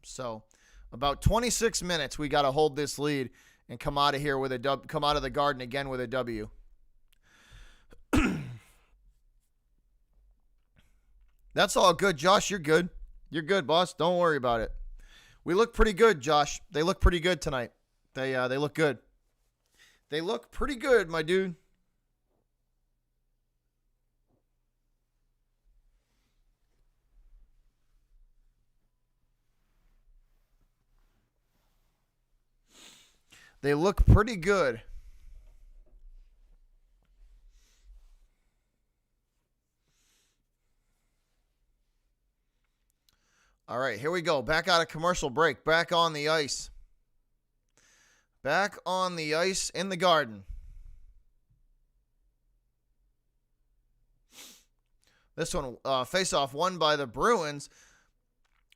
Speaker 1: So about 26 minutes, we got to hold this lead and come out of here with a come out of the Garden again with a W. That's all good, Josh. You're good. You're good, boss. Don't worry about it. We look pretty good, Josh. They look pretty good tonight. They look good. They look pretty good, my dude. They look pretty good. All right, here we go. Back out of commercial break. Back on the ice. Back on the ice in the Garden. This one, face-off won by the Bruins.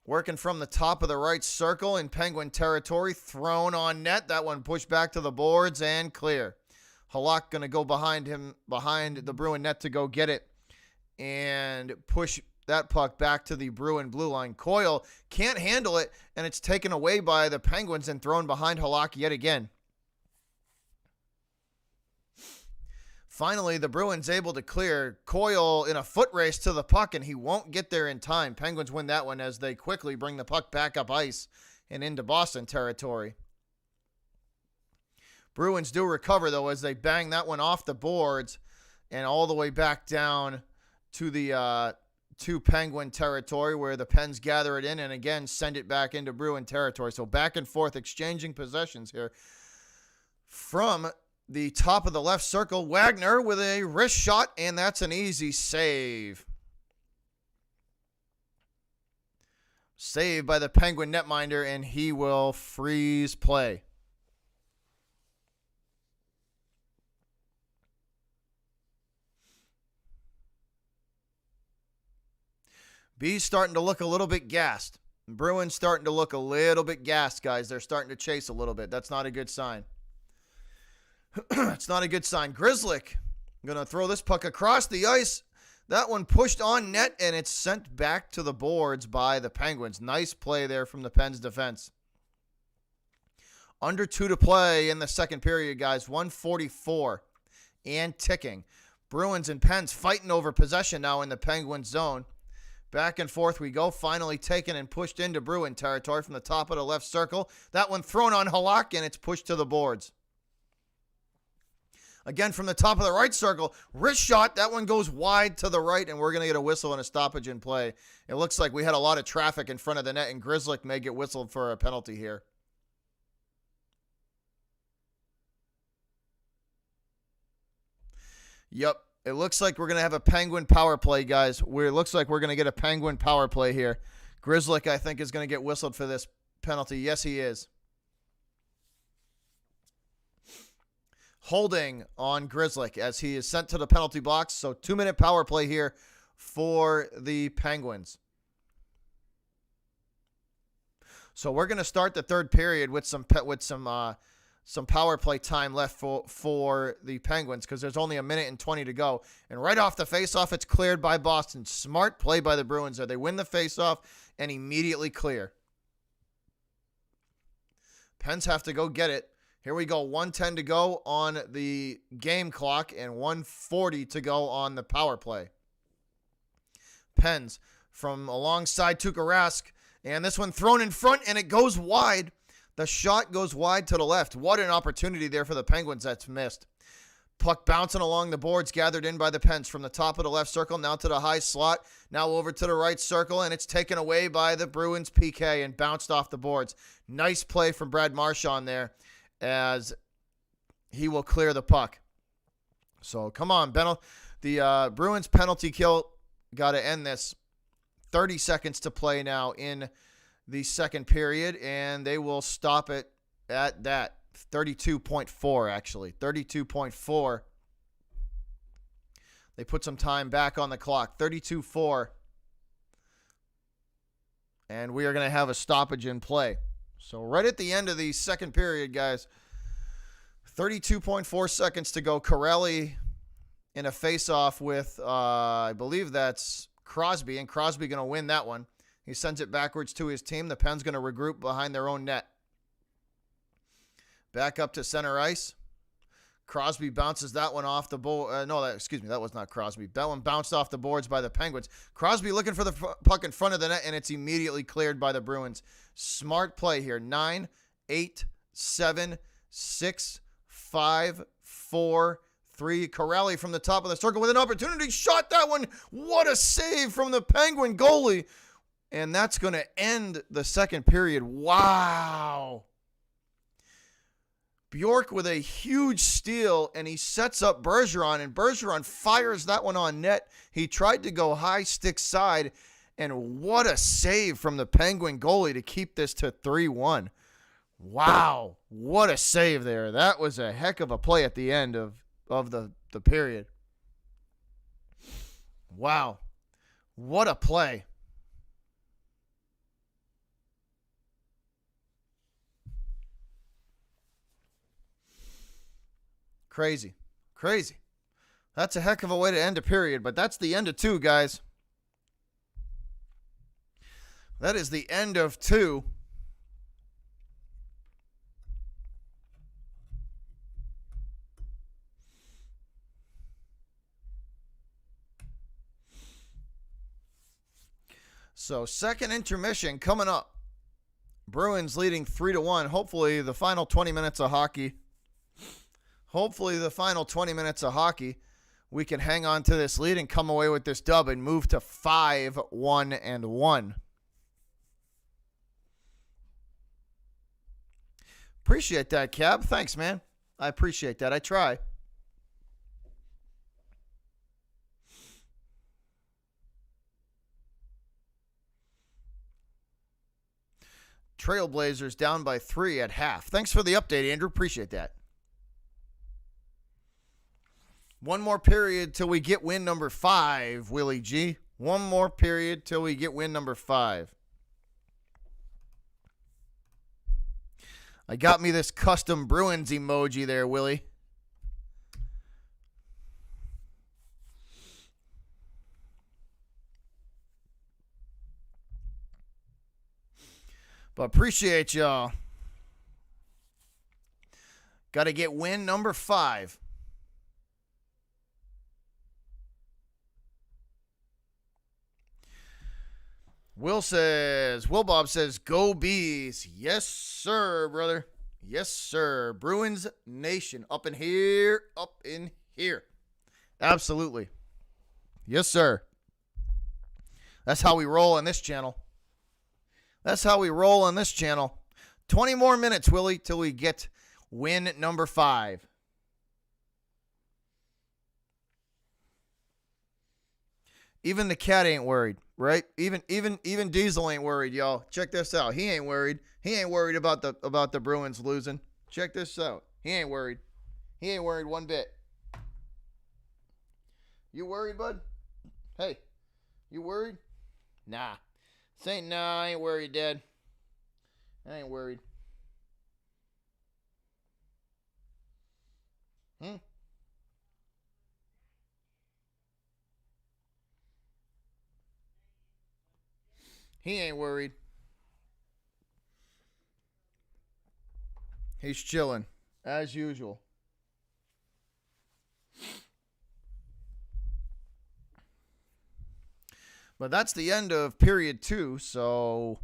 Speaker 1: Working from the top of the right circle in Penguin territory. Thrown on net. That one pushed back to the boards and clear. Halak going to go behind him, behind the Bruin net to go get it. And push that puck back to the Bruin blue line. Coyle can't handle it, and it's taken away by the Penguins and thrown behind Halak yet again. Finally, the Bruins able to clear. Coyle in a foot race to the puck, and he won't get there in time. Penguins win that one as they quickly bring the puck back up ice and into Boston territory. Bruins do recover, though, as they bang that one off the boards and all the way back down to the to Penguin territory, where the Pens gather it in and again send it back into Bruin territory. So back and forth exchanging possessions here. From the top of the left circle, Wagner with a wrist shot, and that's an easy save. Saved by the Penguin netminder, and he will freeze play. Bees starting to look a little bit gassed. Bruins starting to look a little bit gassed, guys. They're starting to chase a little bit. That's not a good sign. It's not a good sign. Grzelcyk going to throw this puck across the ice. That one pushed on net, and it's sent back to the boards by the Penguins. Nice play there from the Pens defense. Under 2 to play in the second period, guys. 1:44 and ticking. Bruins and Pens fighting over possession now in the Penguin zone. Back and forth we go. Finally taken and pushed into Bruin territory from the top of the left circle. That one thrown on Halak, and it's pushed to the boards. Again, from the top of the right circle, wrist shot. That one goes wide to the right, and we're going to get a whistle and a stoppage in play. It looks like we had a lot of traffic in front of the net, and Grzelcyk may get whistled for a penalty here. Yep, it looks like we're going to have a Penguin power play, guys. It looks like we're going to get a Penguin power play here. Grzelcyk, I think, is going to get whistled for this penalty. Yes, he is. Holding on Grzelcyk as he is sent to the penalty box. So 2-minute power play here for the Penguins. So we're going to start the third period with some power play time left for the Penguins, because there's only 1:20 to go. And right off the faceoff, it's cleared by Boston. Smart play by the Bruins there. They win the faceoff and immediately clear. Pens have to go get it. Here we go. 1:10 to go on the game clock and 1:40 to go on the power play. Pens from alongside Tuukka Rask, and this one thrown in front, and it goes wide. The shot goes wide to the left. What an opportunity there for the Penguins that's missed. Puck bouncing along the boards, gathered in by the Pens from the top of the left circle, now to the high slot, now over to the right circle, and it's taken away by the Bruins PK and bounced off the boards. Nice play from Brad Marchand there, as he will clear the puck. So come on, the Bruins penalty kill got to end this. 30 seconds to play now in the second period, and they will stop it at that. 32.4, actually. 32.4 They put some time back on the clock. 32-4. And we are going to have a stoppage in play. So right at the end of the second period, guys, 32.4 seconds to go. Corelli in a face-off with, I believe that's Crosby, and Crosby going to win that one. He sends it backwards to his team. The Pens going to regroup behind their own net. Back up to center ice. Crosby bounces that one off the board. That was not Crosby. That one bounced off the boards by the Penguins. Crosby looking for the puck in front of the net, and it's immediately cleared by the Bruins. Smart play here. 9, 8, 7, 6, 5, 4, 3. Corelli from the top of the circle with an opportunity. Shot that one. What a save from the Penguin goalie. And that's going to end the second period. Wow. Bjork with a huge steal, and he sets up Bergeron, and Bergeron fires that one on net. He tried to go high stick side, and what a save from the Penguin goalie to keep this to 3-1. Wow, what a save there. That was a heck of a play at the end of the period. Wow, what a play. Crazy. That's a heck of a way to end a period, but that's the end of 2, guys. That is the end of 2. So, second intermission coming up. Bruins leading 3-1. Hopefully, the final 20 minutes of hockey, we can hang on to this lead and come away with this dub and move to 5-1-1. Appreciate that, Cab. Thanks, man. I appreciate that. I try. Trailblazers down by 3 at half. Thanks for the update, Andrew. Appreciate that. One more period till we get win number 5, Willie G. One more period till we get win number 5. I got me this custom Bruins emoji there, Willie. But appreciate y'all. Got to get win number 5. Will Bob says, go Bees. Yes, sir, brother. Yes, sir. Bruins Nation. Up in here. Absolutely. Yes, sir. That's how we roll on this channel. 20 more minutes, Willie, till we get win number 5. Even the cat ain't worried, right? Even Diesel ain't worried, y'all. Check this out. He ain't worried. He ain't worried about the Bruins losing. Check this out. He ain't worried. He ain't worried one bit. You worried, bud? Hey, you worried? Nah. I ain't worried, Dad. I ain't worried. He ain't worried. He's chilling, as usual. But that's the end of period 2, so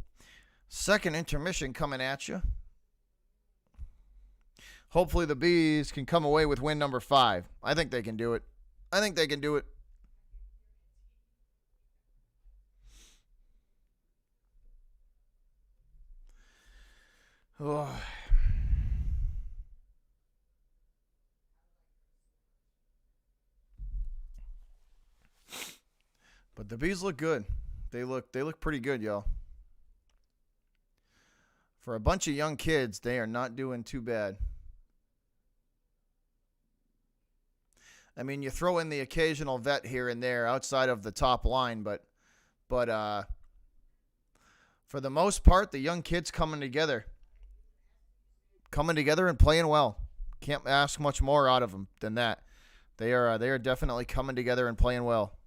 Speaker 1: second intermission coming at you. Hopefully the Bees can come away with win number 5. I think they can do it. Oh. But the Bees look good. They look pretty good, y'all. For a bunch of young kids, they are not doing too bad. I mean, you throw in the occasional vet here and there outside of the top line, but for the most part, the young kids coming together and playing well. Can't ask much more out of them than that. They are definitely coming together and playing well.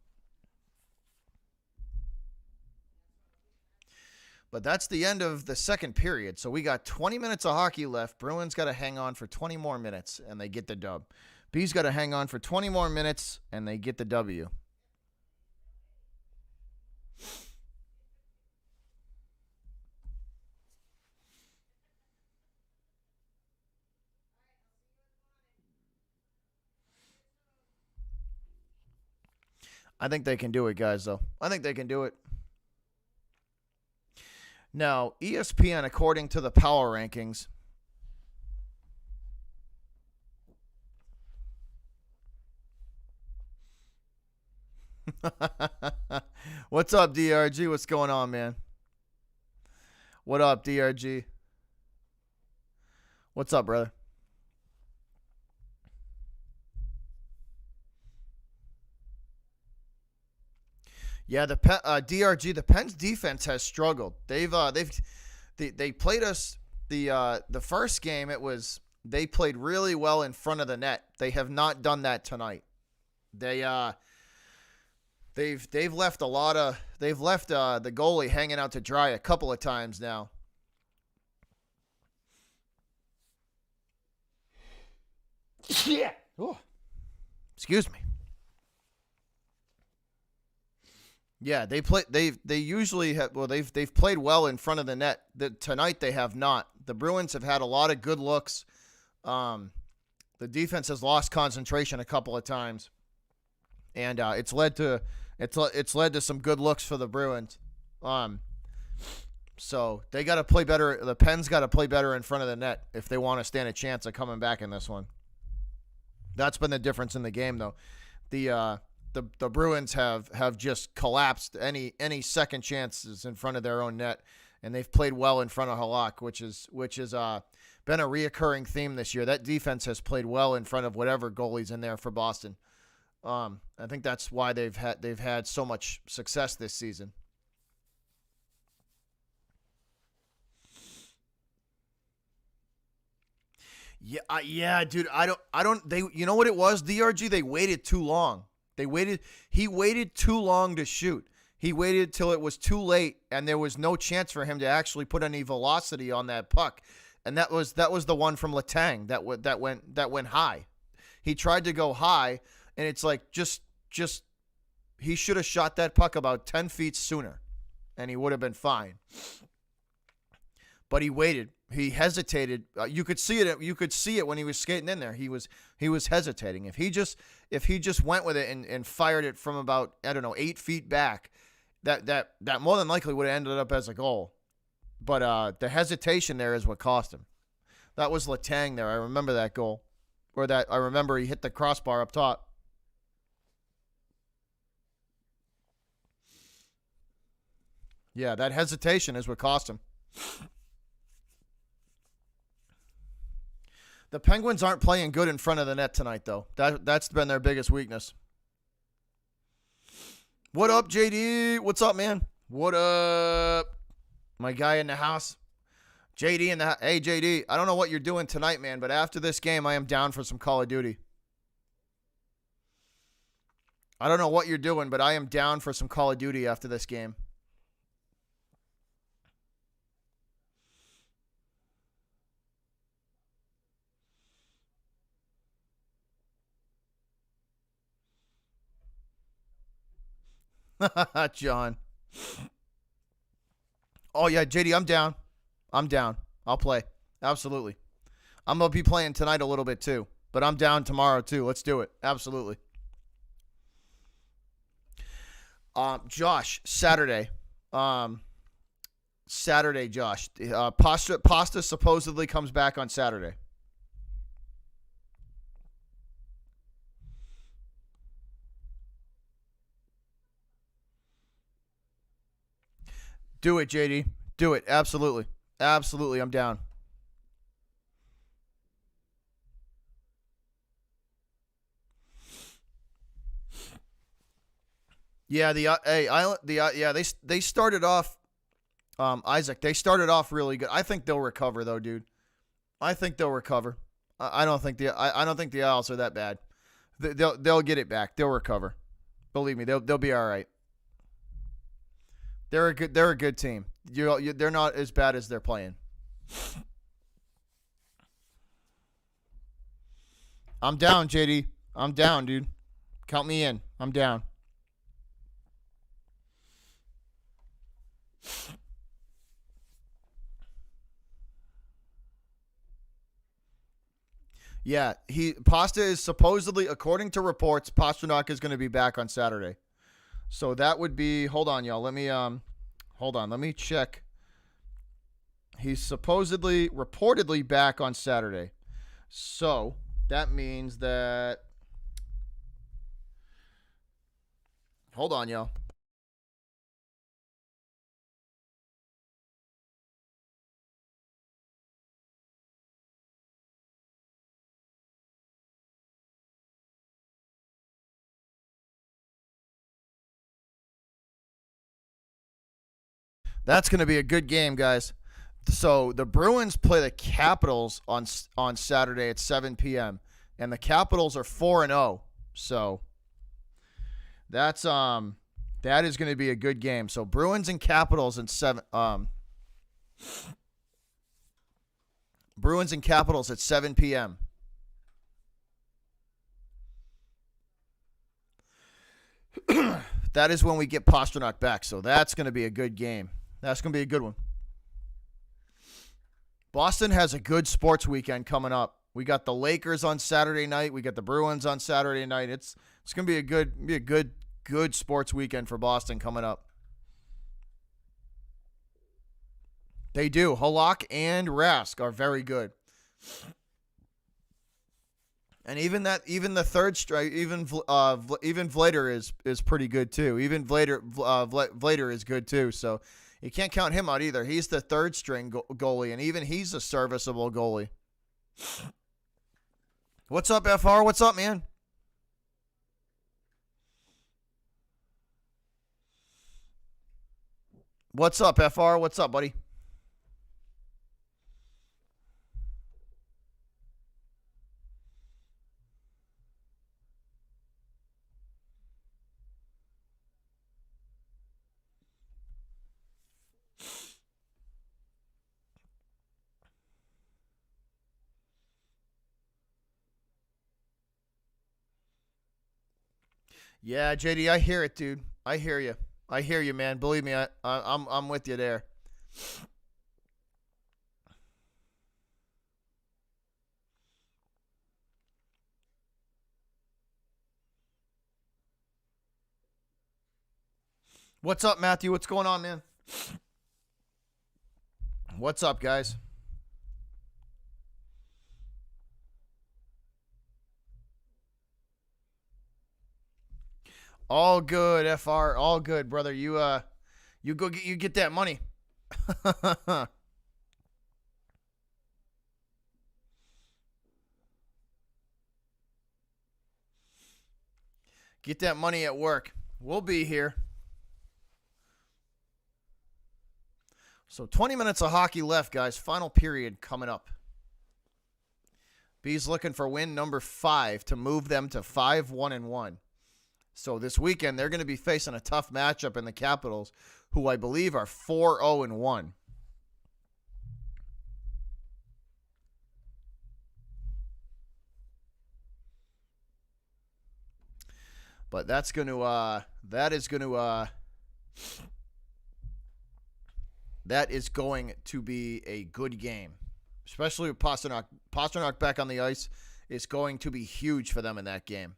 Speaker 1: But that's the end of the second period. So we got 20 minutes of hockey left. Bruins got to hang on for 20 more minutes, and they get the dub. Bees got to hang on for 20 more minutes, and they get the W. I think they can do it, guys, though. I think they can do it. Now, ESPN, according to the power rankings, what's up, DRG? What's going on, man? What up, DRG? What's up, brother? Yeah, the DRG, the Pens defense has struggled. They played us the first game. They played really well in front of the net. They have not done that tonight. They've left the goalie hanging out to dry a couple of times now. Yeah. Oh. Excuse me. Yeah, they usually have. Well, they've played well in front of the net. Tonight they have not. The Bruins have had a lot of good looks. The defense has lost concentration a couple of times, and it's led to some good looks for the Bruins. So they got to play better. The Pens got to play better in front of the net if they want to stand a chance of coming back in this one. That's been the difference in the game, though. The Bruins have just collapsed any second chances in front of their own net, and they've played well in front of Halak, which is been a reoccurring theme this year. That defense has played well in front of whatever goalie's in there for Boston. I think that's why they've had so much success this season. Yeah, dude. They, you know what it was? DRG. They waited too long. He waited too long to shoot. He waited till it was too late, and there was no chance for him to actually put any velocity on that puck. And that was the one from Letang that went high. He tried to go high, and it's like just he should have shot that puck about 10 feet sooner, and he would have been fine. But he waited. He hesitated. You could see it. You could see it when he was skating in there. He was hesitating. If he just went with it and fired it from about 8 feet back, that more than likely would have ended up as a goal. But the hesitation there is what cost him. That was Letang there. I remember that goal, I remember he hit the crossbar up top. Yeah, that hesitation is what cost him. The Penguins aren't playing good in front of the net tonight, though. That's been their biggest weakness. What up, JD? What's up, man? What up? My guy in the house. JD in the house. Hey, JD, I don't know what you're doing tonight, man, but after this game, I am down for some Call of Duty. I don't know what you're doing, but I am down for some Call of Duty after this game. John. Oh, yeah, JD, I'm down. I'll play. Absolutely. I'm going to be playing tonight a little bit, too. But I'm down tomorrow, too. Let's do it. Absolutely. Josh, Saturday. Saturday, Josh. Pasta supposedly comes back on Saturday. Do it, JD. Do it. Absolutely. Absolutely. I'm down. Yeah, they started off Isaac. They started off really good. I think they'll recover though, dude. I think they'll recover. I don't think I don't think the Isles are that bad. They'll get it back. They'll recover. Believe me, they'll be all right. They're a good team. They're not as bad as they're playing. I'm down, JD. I'm down, dude. Count me in. I'm down. Yeah, Pasta is supposedly, according to reports, Pasternak is going to be back on Saturday. So that would be. Hold on, y'all. Hold on. Let me check. He's supposedly, reportedly back on Saturday. So that means that. Hold on, y'all. That's going to be a good game, guys. So the Bruins play the Capitals on Saturday at 7 p.m. and the Capitals are 4-0. So that is going to be a good game. So Bruins and Capitals at 7 Bruins and Capitals at 7 p.m. That is when we get Pasternak back. So that's going to be a good game. That's going to be a good one. Boston has a good sports weekend coming up. We got the Lakers on Saturday night. We got the Bruins on Saturday night. It's going to be a good sports weekend for Boston coming up. They do. Halak and Rask are very good. And even the third strike, even Vlader is pretty good too. Even Vlader is good too. So you can't count him out either. He's the third string goalie, and even he's a serviceable goalie. What's up, FR? What's up, man? What's up, FR? What's up, buddy? Yeah, JD, I hear it, dude. I hear you. I hear you, man. Believe me, I'm with you there. What's up, Matthew? What's going on, man? What's up, guys? All good, FR. All good, brother. You get that money. Get that money at work. We'll be here. So 20 minutes of hockey left, guys. Final period coming up. Bees looking for win number 5 to move them to 5-1-1. So this weekend, they're going to be facing a tough matchup in the Capitals, who I believe are 4-0-1. But that is going to be a good game, especially with Pasternak. Pasternak back on the ice is going to be huge for them in that game.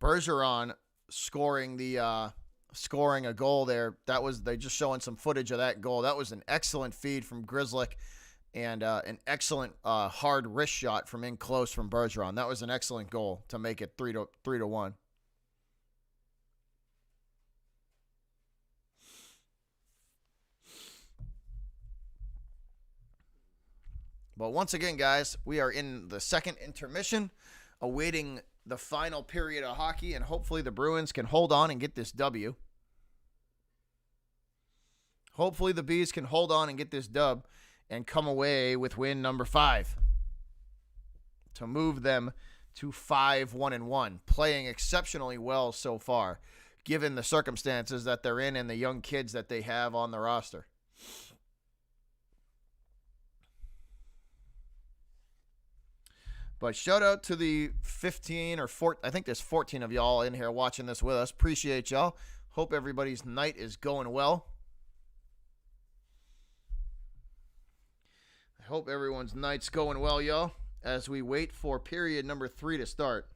Speaker 1: Bergeron scoring a goal there. They just showing some footage of that goal. That was an excellent feed from Grzelcyk and an excellent hard wrist shot from in close from Bergeron. That was an excellent goal to make it 3-1. But once again, guys, we are in the second intermission, awaiting the final period of hockey, and hopefully the Bruins can hold on and get this W. Hopefully the Bees can hold on and get this dub and come away with win number 5 to move them to 5-1-1, playing exceptionally well so far, given the circumstances that they're in and the young kids that they have on the roster. But shout out to the 15 or 14, I think there's 14 of y'all in here watching this with us. Appreciate y'all. Hope everybody's night is going well. I hope everyone's night's going well, y'all, as we wait for period number 3 to start.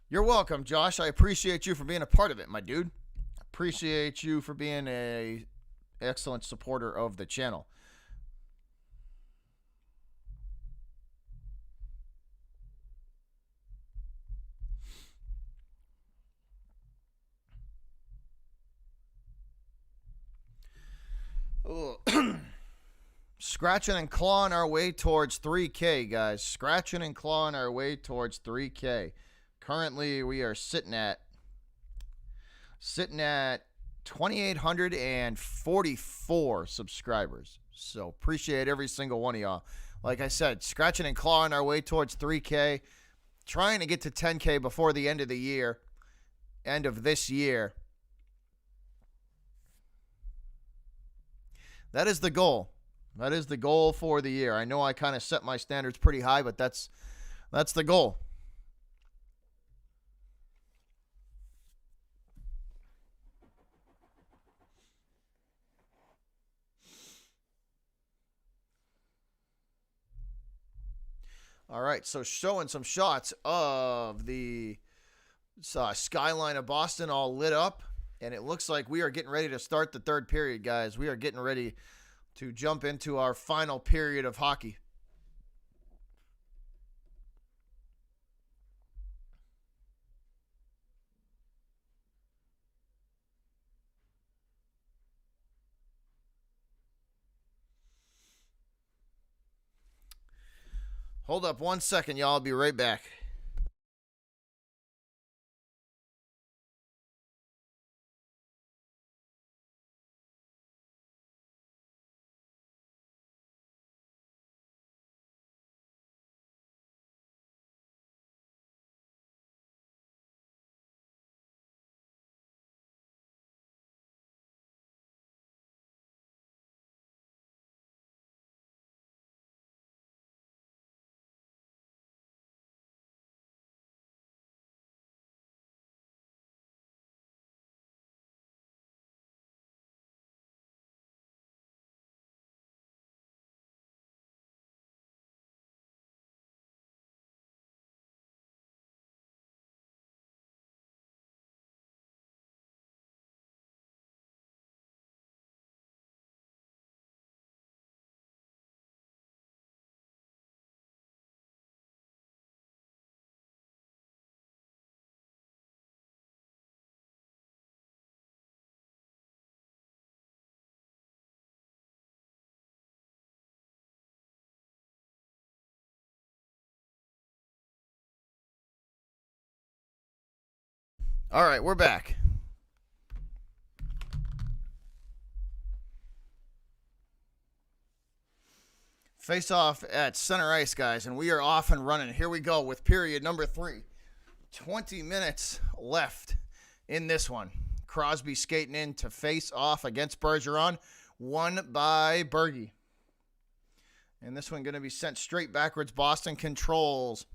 Speaker 1: You're welcome, Josh. I appreciate you for being a part of it, my dude. Appreciate you for being a excellent supporter of the channel. Scratching and clawing our way towards 3K, guys. Scratching and clawing our way towards 3K. Currently, we are sitting at 2,844 subscribers. So appreciate every single one of y'all. Like I said, scratching and clawing our way towards 3K. Trying to get to 10K before the end of the year. End of this year. That is the goal. That is the goal for the year. I know I kind of set my standards pretty high, but that's the goal. All right, so showing some shots of the skyline of Boston all lit up, and it looks like we are getting ready to start the third period, guys. We are getting ready to jump into our final period of hockey. Hold up 1 second, y'all. I'll be right back. All right, we're back. Face off at center ice, guys, and we are off and running. Here we go with period number 3. 20 minutes left in this one. Crosby skating in to face off against Bergeron, won by Bergie. And this one going to be sent straight backwards. Boston controls.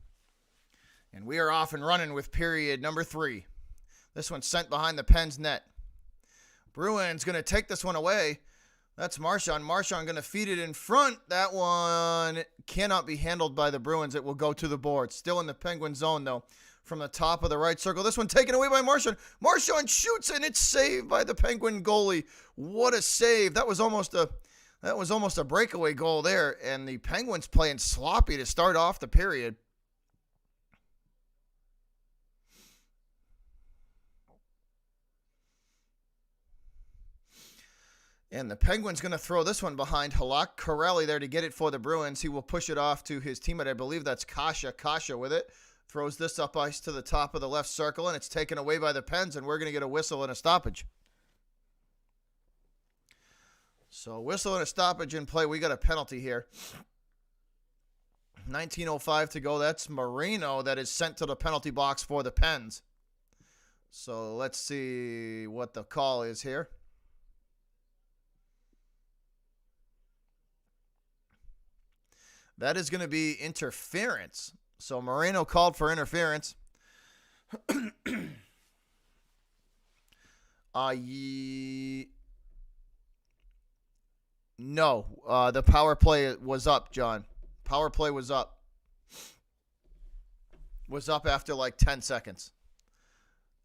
Speaker 1: And we are off and running with period number 3. This one sent behind the Pens net. Bruins going to take this one away. That's Marchand. Marchand going to feed it in front. That one cannot be handled by the Bruins. It will go to the board. Still in the Penguin zone, though, from the top of the right circle. This one taken away by Marchand. Marchand shoots, and it's saved by the Penguin goalie. What a save. That was almost a breakaway goal there, and the Penguins playing sloppy to start off the period. And the Penguins going to throw this one behind Halak. Corelli there to get it for the Bruins. He will push it off to his teammate. I believe that's Kasha. Kasha with it. Throws this up ice to the top of the left circle, and it's taken away by the Pens, and we're going to get a whistle and a stoppage. So whistle and a stoppage in play. We got a penalty here. 19:05 to go. That's Marino that is sent to the penalty box for the Pens. So let's see what the call is here. That is going to be interference. So Moreno called for interference. No, the power play was up, John. Power play was up. Was up after like 10 seconds.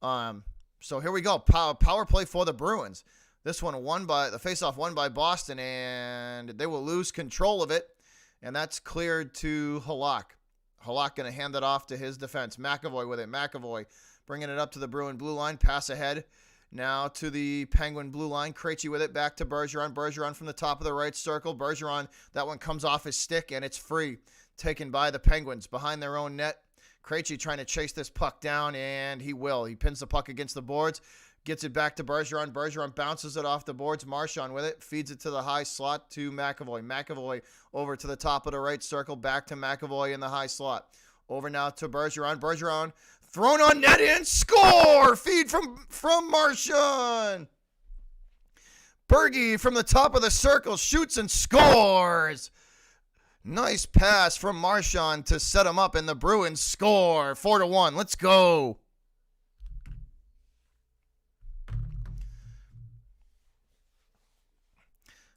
Speaker 1: So here we go. Power play for the Bruins. This one the faceoff won by Boston, and they will lose control of it. And that's cleared to Halak. Halak going to hand it off to his defense. McAvoy with it. McAvoy bringing it up to the Bruin blue line. Pass ahead. Now to the Penguin blue line. Krejci with it. Back to Bergeron. Bergeron from the top of the right circle. Bergeron, that one comes off his stick, and it's free. Taken by the Penguins behind their own net. Krejci trying to chase this puck down, and he will. He pins the puck against the boards. Gets it back to Bergeron. Bergeron bounces it off the boards. Marchand with it. Feeds it to the high slot to McAvoy. McAvoy over to the top of the right circle. Back to McAvoy in the high slot. Over now to Bergeron. Bergeron thrown on net and score! Feed from Marchand. Bergie from the top of the circle shoots and scores. Nice pass from Marchand to set him up, and the Bruins score 4-1. Let's go.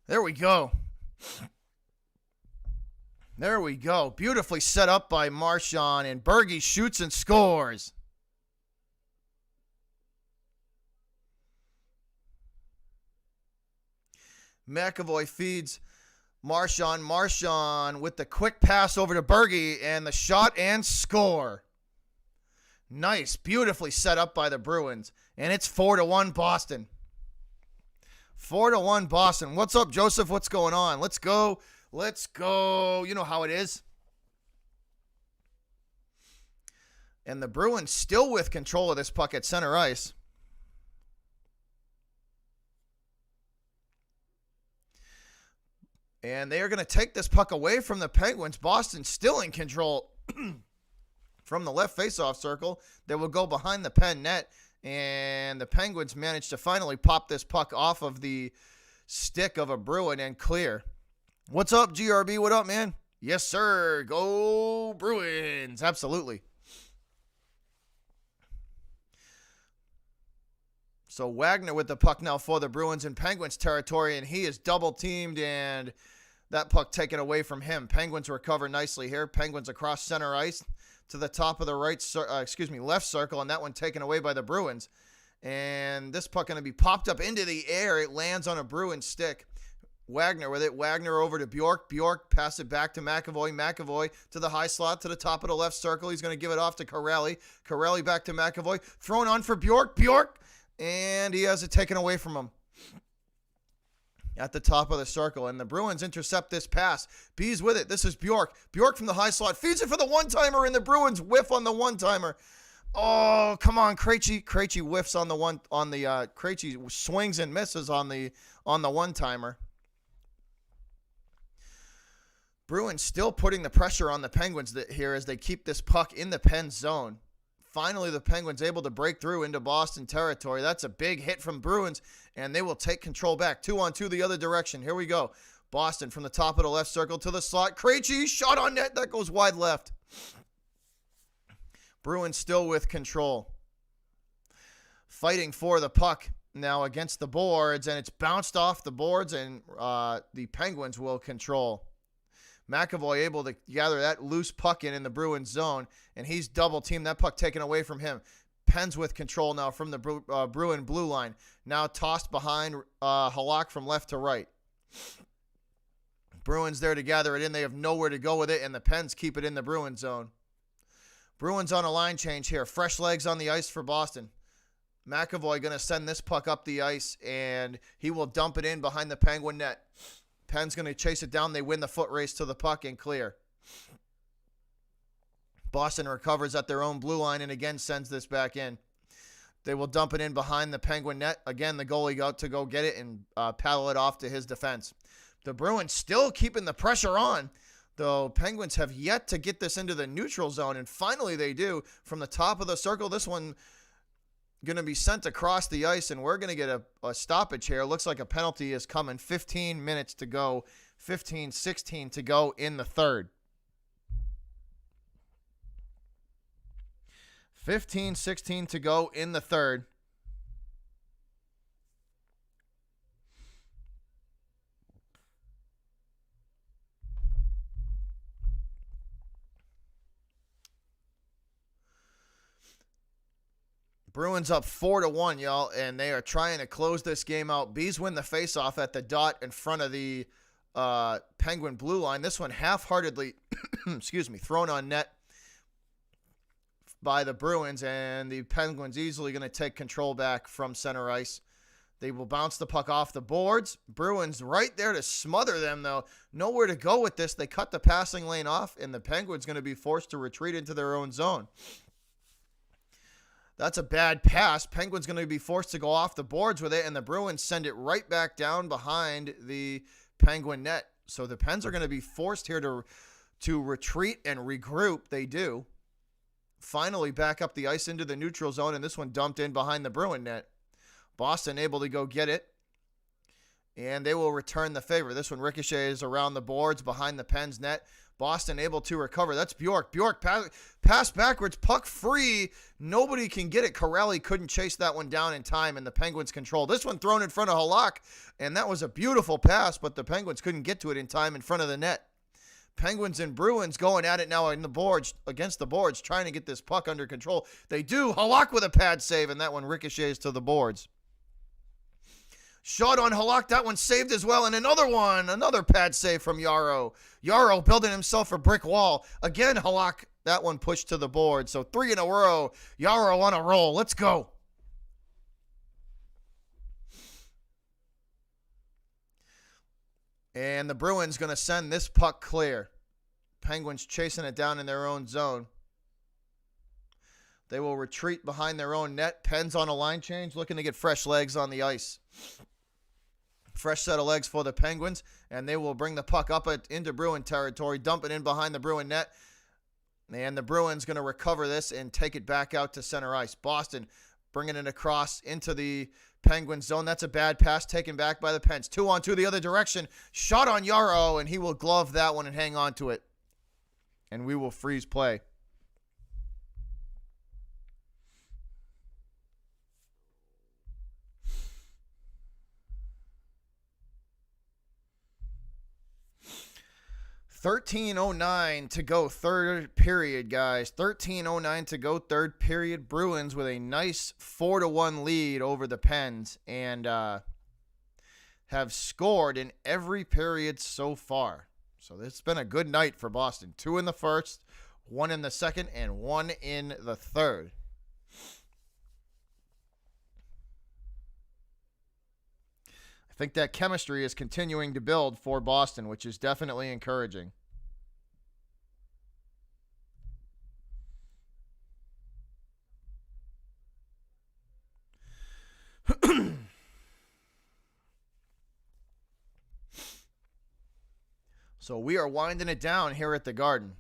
Speaker 1: There we go. There we go. Beautifully set up by Marchand, and Bergie shoots and scores. McAvoy feeds Marchand. Marchand with the quick pass over to Bergie, and the shot and score. Nice. Beautifully set up by the Bruins, and it's 4-1 Boston. 4-1 Boston. What's up, Joseph? What's going on? Let's go. Let's go. You know how it is. And the Bruins still with control of this puck at center ice. And they are going to take this puck away from the Penguins. Boston still in control from the left faceoff circle. They will go behind the Penn net. And the Penguins managed to finally pop this puck off of the stick of a Bruin and clear. What's up, GRB? What up, man? Yes, sir. Go Bruins. Absolutely. So Wagner with the puck now for the Bruins in Penguins territory, and he is double teamed, and that puck taken away from him. Penguins recover nicely here. Penguins across center ice to the top of the left circle, and that one taken away by the Bruins. And this puck going to be popped up into the air. It lands on a Bruin stick. Wagner with it. Wagner over to Bjork. Bjork pass it back to McAvoy. McAvoy to the high slot to the top of the left circle. He's going to give it off to Corelli. Corelli back to McAvoy. Thrown on for Bjork. Bjork. And he has it taken away from him at the top of the circle. And the Bruins intercept this pass. B's with it. This is Bjork. Bjork from the high slot. Feeds it for the one-timer, and the Bruins whiff on the one-timer. Oh, come on, Krejci. Krejci whiffs on the Krejci swings and misses on the one-timer. Bruins still putting the pressure on the Penguins here as they keep this puck in the Penn zone. Finally, the Penguins able to break through into Boston territory. That's a big hit from Bruins, and they will take control back. 2-on-2 the other direction. Here we go. Boston from the top of the left circle to the slot. Krejci, shot on net. That goes wide left. Bruins still with control. Fighting for the puck now against the boards, and it's bounced off the boards, and the Penguins will control. McAvoy able to gather that loose puck in the Bruins zone, and he's double-teamed. That puck taken away from him. Pens with control now from the Bruin blue line. Now tossed behind Halak from left to right. Bruins there to gather it in. They have nowhere to go with it, and the Pens keep it in the Bruin zone. Bruins on a line change here. Fresh legs on the ice for Boston. McAvoy going to send this puck up the ice, and he will dump it in behind the Penguin net. Pens going to chase it down. They win the foot race to the puck and clear. Boston recovers at their own blue line and again sends this back in. They will dump it in behind the Penguin net. Again, the goalie got to go get it and paddle it off to his defense. The Bruins still keeping the pressure on, though Penguins have yet to get this into the neutral zone, and finally they do. From the top of the circle, this one going to be sent across the ice, and we're going to get a stoppage here. Looks like a penalty is coming. 15 minutes to go. 15-16 to go in the third. 15-16 to go in the third. Bruins up 4-1, y'all, and they are trying to close this game out. Bees win the faceoff at the dot in front of the Penguin blue line. This one half-heartedly, thrown on net by the Bruins, and the Penguins easily going to take control back from center ice. They will bounce the puck off the boards. Bruins right there to smother them, though. Nowhere to go with this. They cut the passing lane off, and the Penguins going to be forced to retreat into their own zone. That's a bad pass. Penguins going to be forced to go off the boards with it, and the Bruins send it right back down behind the Penguin net. So the Pens are going to be forced here to retreat and regroup. They do. Finally back up the ice into the neutral zone, and this one dumped in behind the Bruin net. Boston able to go get it, and they will return the favor. This one ricochets around the boards behind the Pens net. Boston able to recover. That's Bjork. Bjork pass backwards, puck free. Nobody can get it. Corelli couldn't chase that one down in time, and the Penguins control. This one thrown in front of Halak, and that was a beautiful pass, but the Penguins couldn't get to it in time in front of the net. Penguins and Bruins going at it now in the boards, against the boards, trying to get this puck under control. They do. Halak with a pad save, and that one ricochets to the boards. Shot on Halak, that one saved as well, and another pad save from Yarrow. Yarrow building himself a brick wall. Again, Halak, that one pushed to the board. So 3 in a row. Yarrow on a roll. Let's go. And the Bruins going to send this puck clear. Penguins chasing it down in their own zone. They will retreat behind their own net. Pens on a line change, looking to get fresh legs on the ice. Fresh set of legs for the Penguins, and they will bring the puck up into Bruin territory, dump it in behind the Bruin net, and the Bruins going to recover this and take it back out to center ice. Boston bringing it across into the Penguin zone. That's a bad pass taken back by the Pens. 2-on-2 the other direction. Shot on Yarrow, and he will glove that one and hang on to it. And we will freeze play. $13:09 to go third period, guys. $13:09 to go third period. Bruins with a nice 4-1 lead over the Pens and have scored in every period so far. So it's been a good night for Boston. 2 in the first, 1 in the second, and 1 in the third. I think that chemistry is continuing to build for Boston, which is definitely encouraging. So we are winding it down here at the Garden.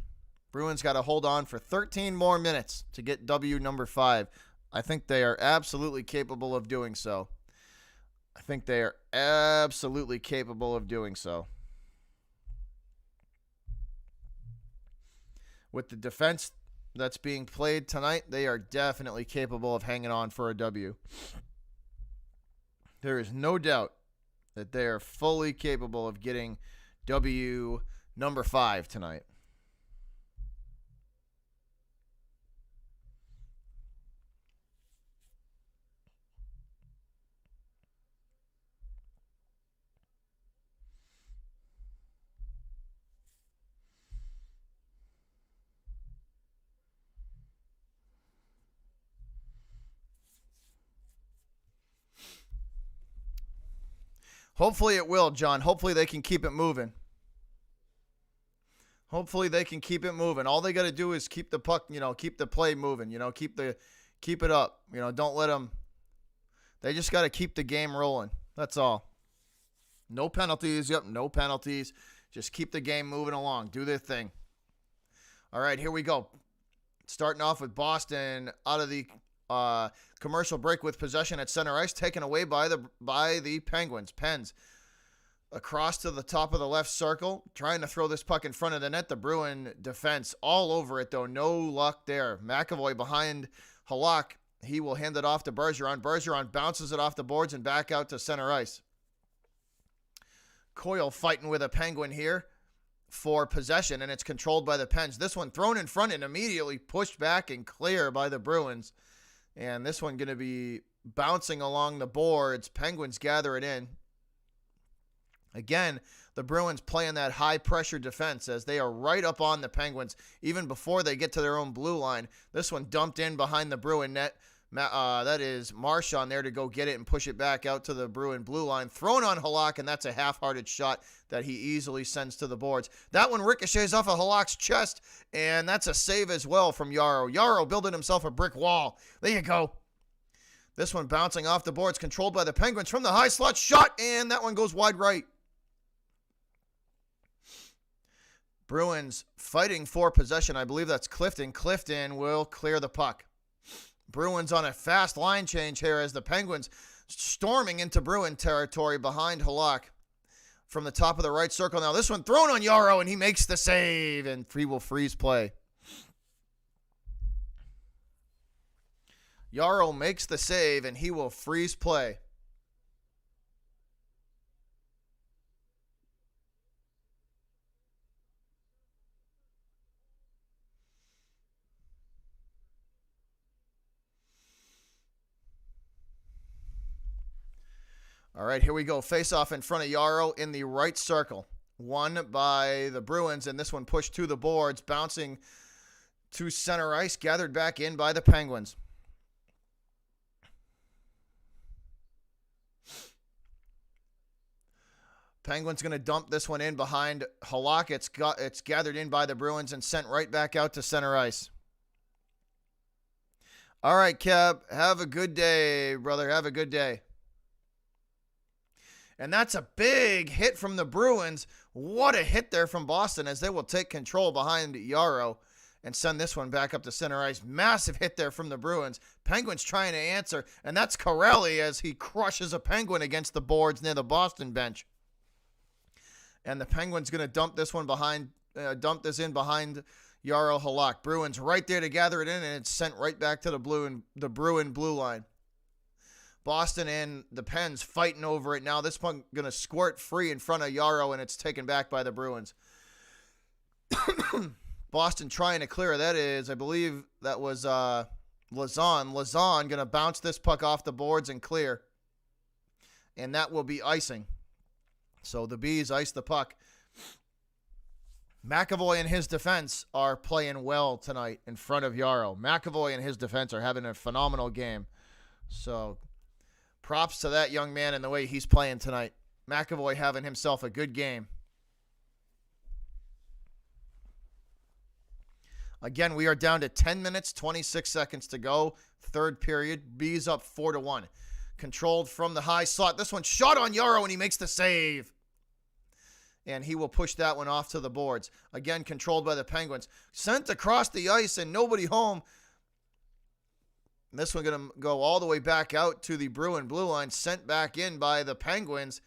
Speaker 1: Bruins got to hold on for 13 more minutes to get W number 5. I think they are absolutely capable of doing so. With the defense that's being played tonight, they are definitely capable of hanging on for a W. There is no doubt that they are fully capable of getting W number 5 tonight. Hopefully it will, John. Hopefully they can keep it moving. Hopefully they can keep it moving. All they got to do is keep the puck, keep the play moving, keep it up. Don't let them. They just got to keep the game rolling. That's all. No penalties. Yep, no penalties. Just keep the game moving along. Do their thing. All right, here we go. Starting off with Boston out of the commercial break with possession at center ice, taken away by the Penguins. Pens across to the top of the left circle, trying to throw this puck in front of the net. The Bruin defense all over it, though. No luck there. McAvoy behind Halak. He will hand it off to Bergeron. Bergeron bounces it off the boards and back out to center ice. Coyle fighting with a Penguin here for possession, and it's controlled by the Pens. This one thrown in front and immediately pushed back and clear by the Bruins. And this one going to be bouncing along the boards. Penguins gather it in. Again, the Bruins playing that high-pressure defense as they are right up on the Penguins even before they get to their own blue line. This one dumped in behind the Bruin net. That is Marchand there to go get it and push it back out to the Bruin blue line. Thrown on Halak, and that's a half-hearted shot that he easily sends to the boards. That one ricochets off of Halak's chest, and that's a save as well from Yarrow. Yarrow building himself a brick wall. There you go. This one bouncing off the boards, controlled by the Penguins from the high slot. Shot, and that one goes wide right. Bruins fighting for possession. I believe that's Clifton. Clifton will clear the puck. Bruins on a fast line change here as the Penguins storming into Bruin territory behind Halak from the top of the right circle. Now this one thrown on Yarrow, and he makes the save, and he will freeze play. Yarrow makes the save, and he will freeze play. All right, here we go. Face-off in front of Yarrow in the right circle. Won by the Bruins, and this one pushed to the boards, bouncing to center ice, gathered back in by the Penguins. Penguins going to dump this one in behind Halak. It's gathered in by the Bruins and sent right back out to center ice. All right, Kev, have a good day, brother. Have a good day. And that's a big hit from the Bruins. What a hit there from Boston as they will take control behind Yarrow and send this one back up to center ice. Massive hit there from the Bruins. Penguins trying to answer, and that's Corelli as he crushes a Penguin against the boards near the Boston bench. And the Penguins going to dump this in behind Yarrow Halak. Bruins right there to gather it in, and it's sent right back to the Bruin blue line. Boston and the Pens fighting over it now. This puck going to squirt free in front of Yarrow, and it's taken back by the Bruins. Boston trying to clear. That is, I believe that was Lazan. Lazan going to bounce this puck off the boards and clear. And that will be icing. So the Bees ice the puck. McAvoy and his defense are playing well tonight in front of Yarrow. McAvoy and his defense are having a phenomenal game. So props to that young man and the way he's playing tonight. McAvoy having himself a good game. Again, we are down to 10 minutes, 26 seconds to go. Third period. Bees up 4-1. Controlled from the high slot. This one shot on Yarrow, and he makes the save. And he will push that one off to the boards. Again, controlled by the Penguins. Sent across the ice and nobody home. This one going to go all the way back out to the Bruin blue line. Sent back in by the Penguins.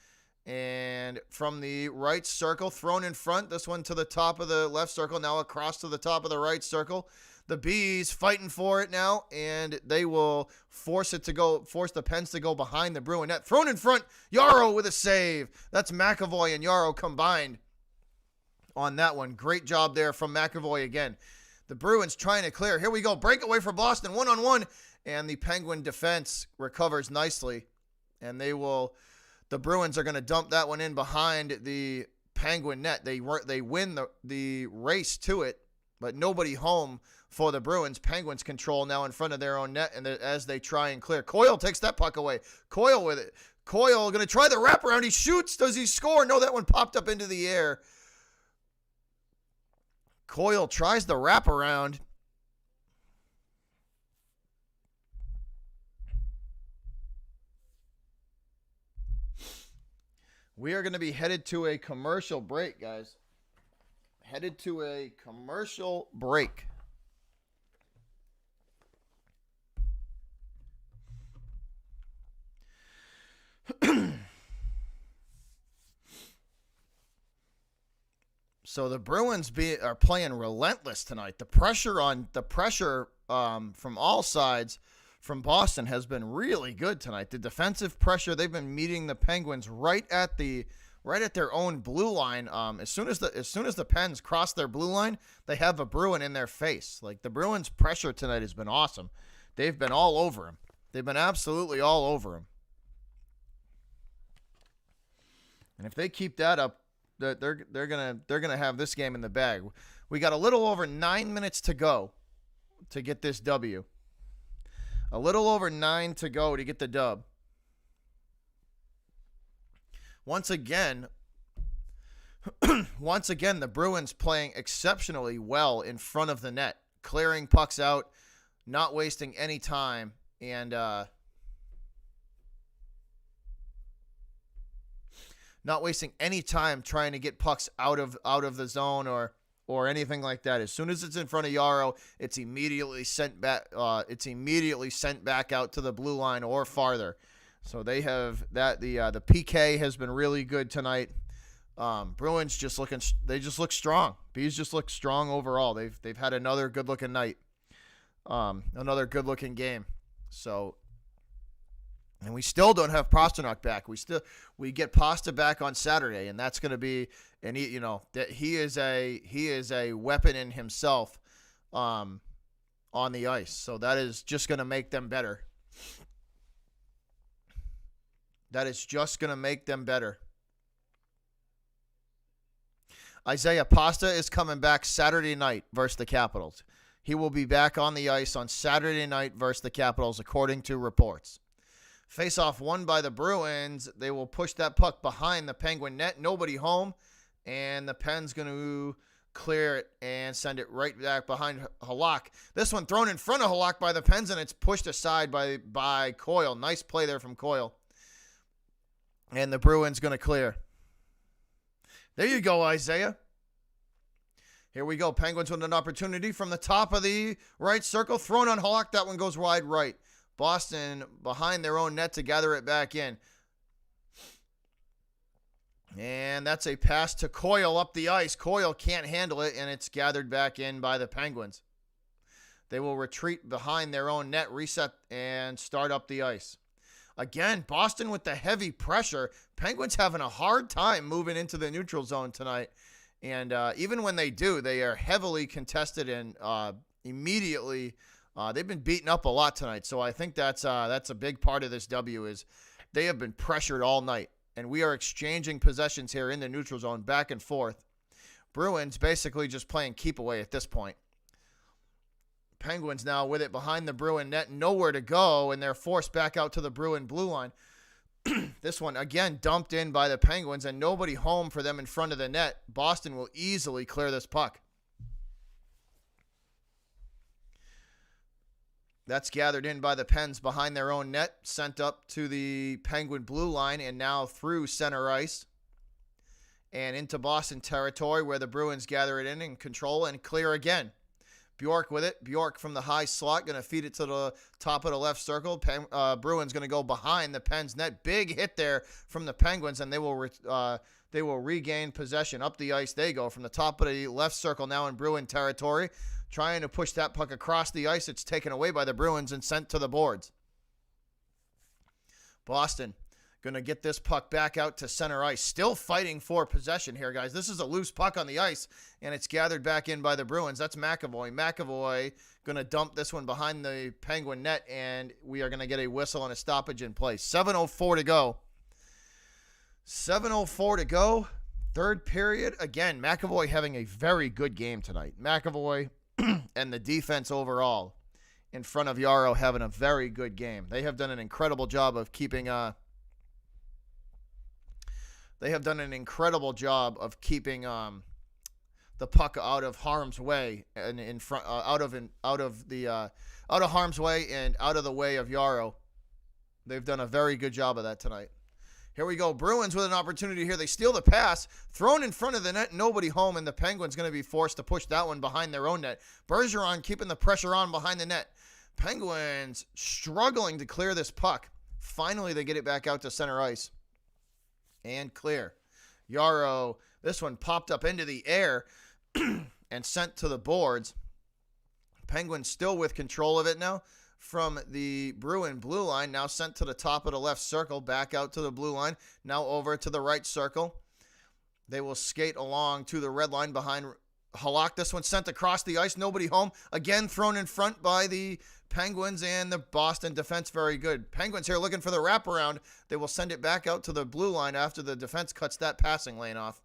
Speaker 1: And from the right circle, thrown in front. This one to the top of the left circle. Now across to the top of the right circle. the Bees fighting for it now, and they will force the Pens to go behind the Bruin net. Thrown in front, Yarrow with a save. That's McAvoy and Yarrow combined on that one. Great job there from McAvoy again. The Bruins trying to clear. Here we go. Breakaway for Boston, one-on-one, and the Penguin defense recovers nicely, and the Bruins are going to dump that one in behind the Penguin net. They win the race to it, but nobody home for the Bruins. Penguins control now in front of their own net, and as they try and clear. Coyle takes that puck away. Coyle with it. Coyle going to try the wraparound. He shoots. Does he score? No, that one popped up into the air. Coyle tries the wraparound. We are going to be headed to a commercial break, guys. Headed to a commercial break. So the Bruins are playing relentless tonight. The pressure from all sides from Boston has been really good tonight. The defensive pressure, they've been meeting the Penguins right at their own blue line. As soon as the Pens cross their blue line, they have a Bruin in their face. Like, the Bruins' pressure tonight has been awesome. They've been all over him. They've been absolutely all over him. And if they keep that up, they're gonna have this game in the bag. We got a little over 9 minutes to go to get this W. A little over 9 to go to get the dub. Once again, the Bruins playing exceptionally well in front of the net, clearing pucks out, not wasting any time, and not wasting any time trying to get pucks out of the zone or anything like that. As soon as it's in front of Yarrow, it's immediately sent back. Out to the blue line or farther. So they have that. The PK has been really good tonight. Bruins just look strong. Bees just look strong overall. They've had another good looking night. Another good looking game. So. And we still don't have Pastrnak back. We get Pasta back on Saturday, and that's going to be, and he is a weapon in himself, on the ice. So that is just going to make them better. That is just going to make them better. Isaiah Pasta is coming back Saturday night versus the Capitals. He will be back on the ice on Saturday night versus the Capitals, according to reports. Face-off won by the Bruins. They will push that puck behind the Penguin net. Nobody home. And the Pens going to clear it and send it right back behind Halak. This one thrown in front of Halak by the Pens, and it's pushed aside by Coyle. Nice play there from Coyle. And the Bruins going to clear. There you go, Isaiah. Here we go. Penguins with an opportunity from the top of the right circle. Thrown on Halak. That one goes wide right. Boston behind their own net to gather it back in. And that's a pass to Coyle up the ice. Coyle can't handle it, and it's gathered back in by the Penguins. They will retreat behind their own net, reset, and start up the ice. Again, Boston with the heavy pressure. Penguins having a hard time moving into the neutral zone tonight. And even when they do, they are heavily contested and immediately... they've been beaten up a lot tonight, so I think that's a big part of this W is they have been pressured all night, and we are exchanging possessions here in the neutral zone back and forth. Bruins basically just playing keep away at this point. Penguins now with it behind the Bruin net, nowhere to go, and they're forced back out to the Bruin blue line. This one, again, dumped in by the Penguins, and nobody home for them in front of the net. Boston will easily clear this puck. That's gathered in by the Pens behind their own net, sent up to the Penguin blue line, and now through center ice and into Boston territory where the Bruins gather it in and control and clear again. Bjork with it. Bjork from the high slot, going to feed it to the top of the left circle. Bruins going to go behind the Pens net. Big hit there from the Penguins, and they will regain possession. Up the ice they go from the top of the left circle now in Bruin territory. trying to push that puck across the ice. It's taken away by the Bruins and sent to the boards. Boston going to get this puck back out to center ice. Still fighting for possession here, guys. This is a loose puck on the ice, and it's gathered back in by the Bruins. That's McAvoy. McAvoy going to dump this one behind the Penguin net, and we are going to get a whistle and a stoppage in place. 7:04 to go. 7:04 to go. Third period. Again, McAvoy having a very good game tonight. McAvoy and the defense overall in front of Yarrow having a very good game. They have done an incredible job of keeping the puck out of harm's way and in front out of harm's way and out of the way of Yarrow. They've done a very good job of that tonight. Here we go. Bruins with an opportunity here. They steal the pass, thrown in front of the net, nobody home, and the Penguins going to be forced to push that one behind their own net. Bergeron keeping the pressure on behind the net. Penguins struggling to clear this puck. Finally, they get it back out to center ice. And clear. Yarrow, this one popped up into the air and sent to the boards. Penguins still with control of it now. From the Bruin blue line, now sent to the top of the left circle, back out to the blue line, now over to the right circle. They will skate along to the red line behind Halak. This one sent across the ice, nobody home. Again, thrown in front by the Penguins and the Boston defense. Very good. Penguins here looking for the wraparound. They will send it back out to the blue line after the defense cuts that passing lane off.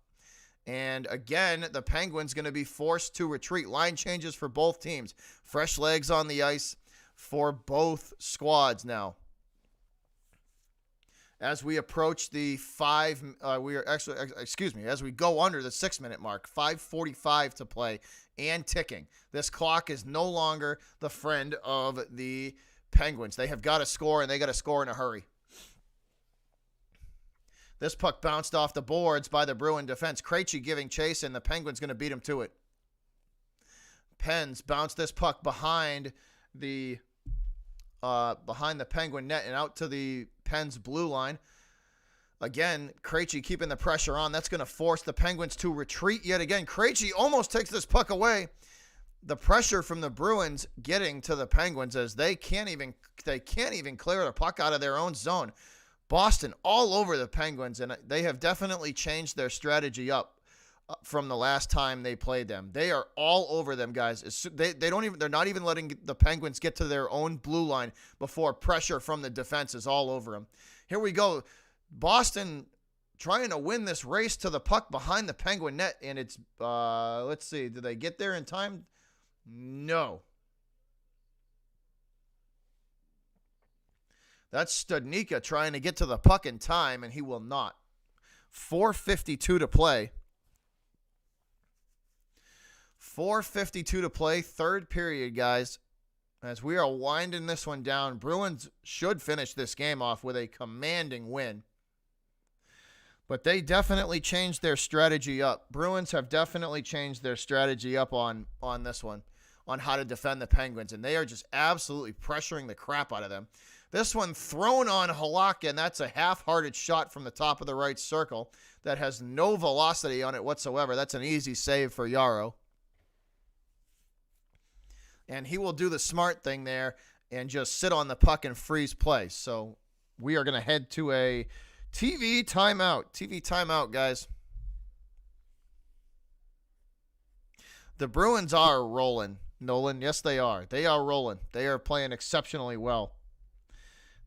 Speaker 1: And again, the Penguins going to be forced to retreat. Line changes for both teams. Fresh legs on the ice for both squads now. As we approach the as we go under the 6-minute mark, 5:45 to play and ticking. This clock is no longer the friend of the Penguins. They have got to score, and they got to score in a hurry. This puck bounced off the boards by the Bruin defense. Krejci giving chase, and the Penguins going to beat him to it. Pens bounced this puck behind the Penguin net and out to the Pens blue line. Again, Krejci keeping the pressure on. That's going to force the Penguins to retreat yet again. Krejci almost takes this puck away. The pressure from the Bruins getting to the Penguins as they can't even clear the puck out of their own zone. Boston all over the Penguins, and they have definitely changed their strategy up from the last time they played them. They are all over them, guys. They're not even letting the Penguins get to their own blue line before pressure from the defense is all over them. Here we go. Boston trying to win this race to the puck behind the Penguin net, and it's let's see, did they get there in time? No. That's Studnicka trying to get to the puck in time, and he will not. 4:52 to play. 4:52 to play, third period, guys. As we are winding this one down, Bruins should finish this game off with a commanding win. But they definitely changed their strategy up. Bruins have definitely changed their strategy up on this one, on how to defend the Penguins, and they are just absolutely pressuring the crap out of them. This one thrown on Halak, and that's a half-hearted shot from the top of the right circle that has no velocity on it whatsoever. That's an easy save for Yarrow. And he will do the smart thing there and just sit on the puck and freeze play. So we are going to head to a TV timeout. TV timeout, guys. The Bruins are rolling, Nolan. Yes, they are. They are rolling. They are playing exceptionally well.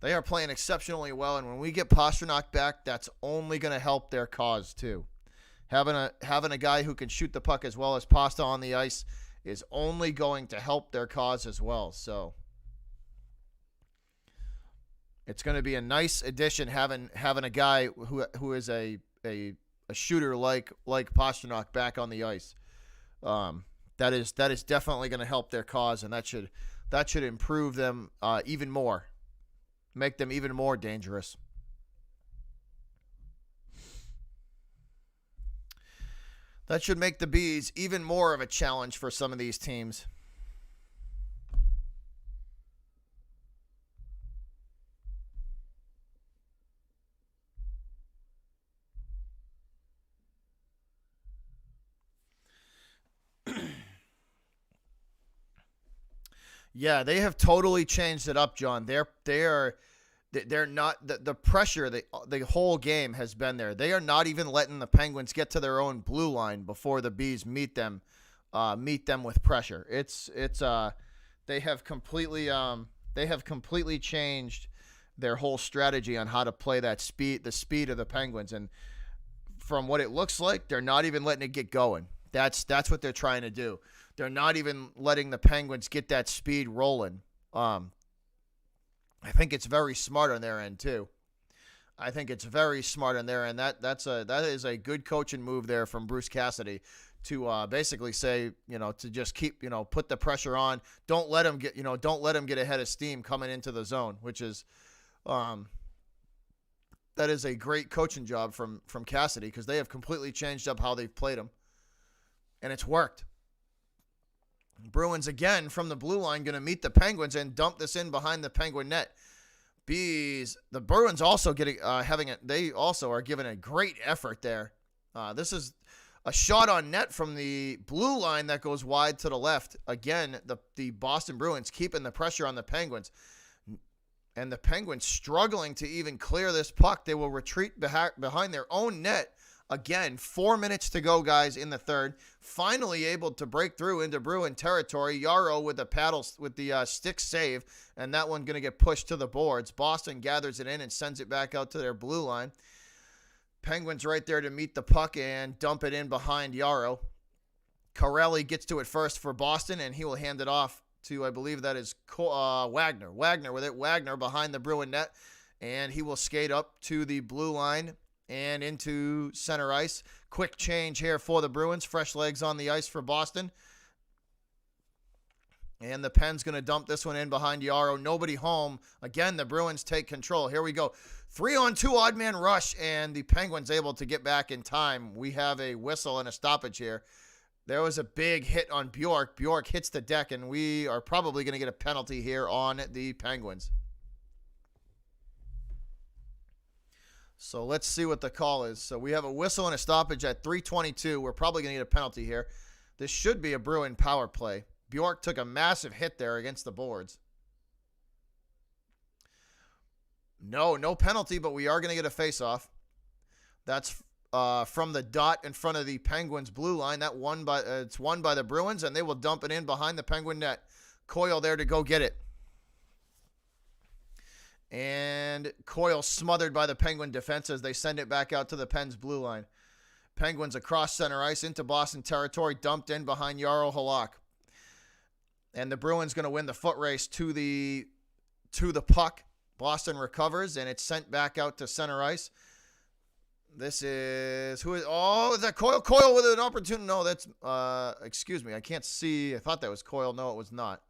Speaker 1: They are playing exceptionally well, and when we get Pastrnak back, that's only going to help their cause too. Having a guy who can shoot the puck as well as Pasta on the ice is only going to help their cause as well. So it's going to be a nice addition having a guy who is a shooter like Pastrnak back on the ice. That is definitely going to help their cause, and that should improve them even more, make them even more dangerous. That should make the Bees even more of a challenge for some of these teams. Yeah, they have totally changed it up, John. They're not the pressure. The whole game has been there. They are not even letting the Penguins get to their own blue line before the Bees meet them with pressure. They have completely changed their whole strategy on how to play the speed of the Penguins. And from what it looks like, they're not even letting it get going. That's what they're trying to do. They're not even letting the Penguins get that speed rolling. I think it's very smart on their end too. I think it's very smart on their end. That is a good coaching move there from Bruce Cassidy to basically say, to just keep, put the pressure on. Don't let them get ahead of steam coming into the zone, which is that is a great coaching job from Cassidy, because they have completely changed up how they've played them, and it's worked. Bruins again from the blue line going to meet the Penguins and dump this in behind the Penguin net. The Bruins also they also are giving a great effort there. This is a shot on net from the blue line that goes wide to the left. Again, the Boston Bruins keeping the pressure on the Penguins. And the Penguins struggling to even clear this puck. They will retreat behind their own net. Again, 4 minutes to go, guys, in the third. Finally able to break through into Bruin territory. Yarrow with the stick save, and that one going to get pushed to the boards. Boston gathers it in and sends it back out to their blue line. Penguins right there to meet the puck and dump it in behind Yarrow. Corelli gets to it first for Boston, and he will hand it off to, I believe that is Wagner. Wagner with it. Wagner behind the Bruin net, and he will skate up to the blue line and into center ice. Quick change here for the Bruins. Fresh legs on the ice for Boston. And the Pens going to dump this one in behind Yarrow. Nobody home. Again, the Bruins take control. Here we go. 3-on-2 odd man rush, and the Penguins able to get back in time. We have a whistle and a stoppage here. There was a big hit on Bjork. Bjork hits the deck, and we are probably going to get a penalty here on the Penguins. So let's see what the call is. So we have a whistle and a stoppage at 3:22. We're probably going to get a penalty here. This should be a Bruin power play. Bjork took a massive hit there against the boards. No penalty, but we are going to get a face-off. That's from the dot in front of the Penguins' blue line. It's won by the Bruins, and they will dump it in behind the Penguin net. Coyle there to go get it. And Coyle smothered by the Penguin defense as they send it back out to the Pens' blue line. Penguins across center ice into Boston territory, dumped in behind Jarro Halak. And the Bruins going to win the foot race to the puck. Boston recovers, and it's sent back out to center ice. This is is that Coyle? Coyle with an opportunity. No, that's excuse me. I can't see. I thought that was Coyle. No, it was not.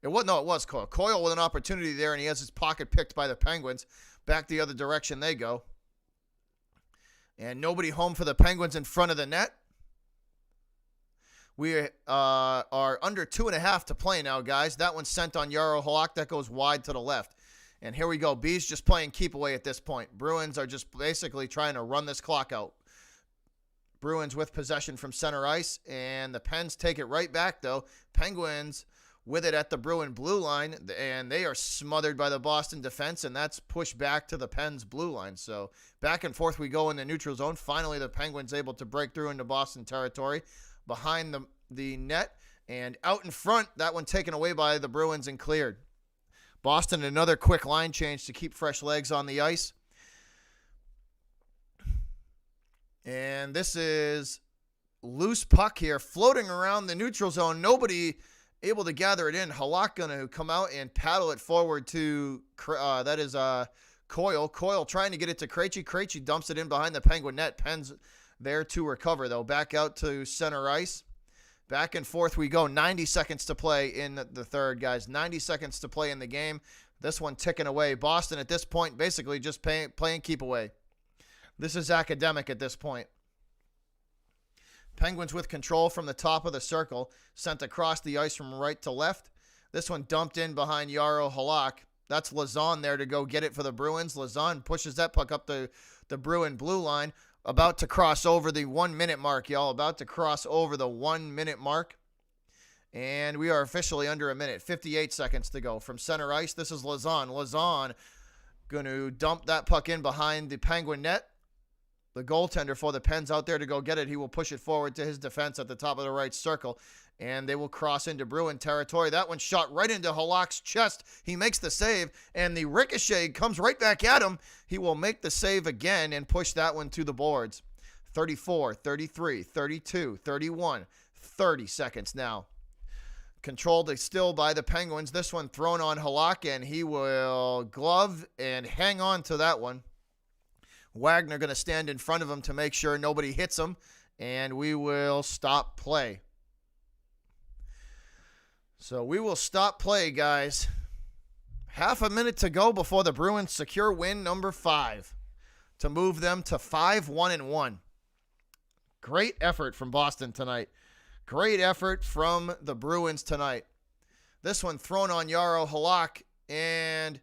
Speaker 1: It was Coyle. Coyle with an opportunity there, and he has his pocket picked by the Penguins. Back the other direction they go. And nobody home for the Penguins in front of the net. We are under 2.5 to play now, guys. That one's sent on Jarro Halak. That goes wide to the left. And here we go. Bees just playing keep away at this point. Bruins are just basically trying to run this clock out. Bruins with possession from center ice, and the Pens take it right back, though. Penguins with it at the Bruin blue line, and they are smothered by the Boston defense, and that's pushed back to the Pens blue line. So back and forth we go in the neutral zone. Finally, the Penguins able to break through into Boston territory behind the net, and out in front, that one taken away by the Bruins and cleared. Boston, another quick line change to keep fresh legs on the ice. And this is loose puck here, floating around the neutral zone. Nobody able to gather it in. Halak going to come out and paddle it forward to, Coyle. Coyle trying to get it to Krejci. Krejci dumps it in behind the Penguin net. Pens there to recover, though. Back out to center ice. Back and forth we go. 90 seconds to play in the third, guys. 90 seconds to play in the game. This one ticking away. Boston at this point basically just playing keep away. This is academic at this point. Penguins with control from the top of the circle. Sent across the ice from right to left. This one dumped in behind Jarro Halak. That's Lazan there to go get it for the Bruins. Lazan pushes that puck up the Bruin blue line. About to cross over the 1 minute mark, y'all. About to cross over the 1 minute mark. And we are officially under a minute. 58 seconds to go. From center ice, this is Lazan. Lazan going to dump that puck in behind the Penguin net. The goaltender for the Pens out there to go get it. He will push it forward to his defense at the top of the right circle. And they will cross into Bruin territory. That one shot right into Halak's chest. He makes the save, and the ricochet comes right back at him. He will make the save again and push that one to the boards. 34, 33, 32, 31, 30 seconds now. Controlled still by the Penguins. This one thrown on Halak, and he will glove and hang on to that one. Wagner going to stand in front of him to make sure nobody hits him, and we will stop play. So we will stop play, guys. Half a minute to go before the Bruins secure win number 5 to move them to 5-1-1. Great effort from Boston tonight. Great effort from the Bruins tonight. This one thrown on Jaro Halak, and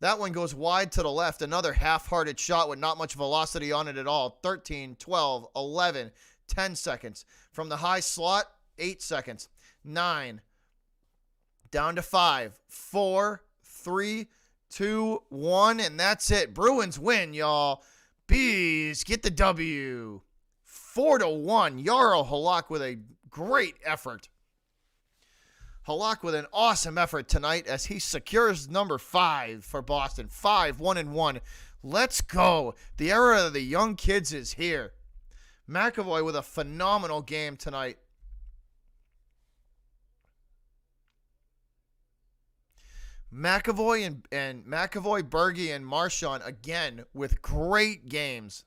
Speaker 1: that one goes wide to the left. Another half-hearted shot with not much velocity on it at all. 13, 12, 11, 10 seconds. From the high slot, 8 seconds. 9, down to 5, 4, 3, 2, 1, and that's it. Bruins win, y'all. Bees get the W. 4-1. Jaro Halak with a great effort. Halak with an awesome effort tonight as he secures number 5 for Boston. 5-1-1. Let's go. The era of the young kids is here. McAvoy with a phenomenal game tonight. McAvoy and McAvoy, Berge, and Marchand again with great games.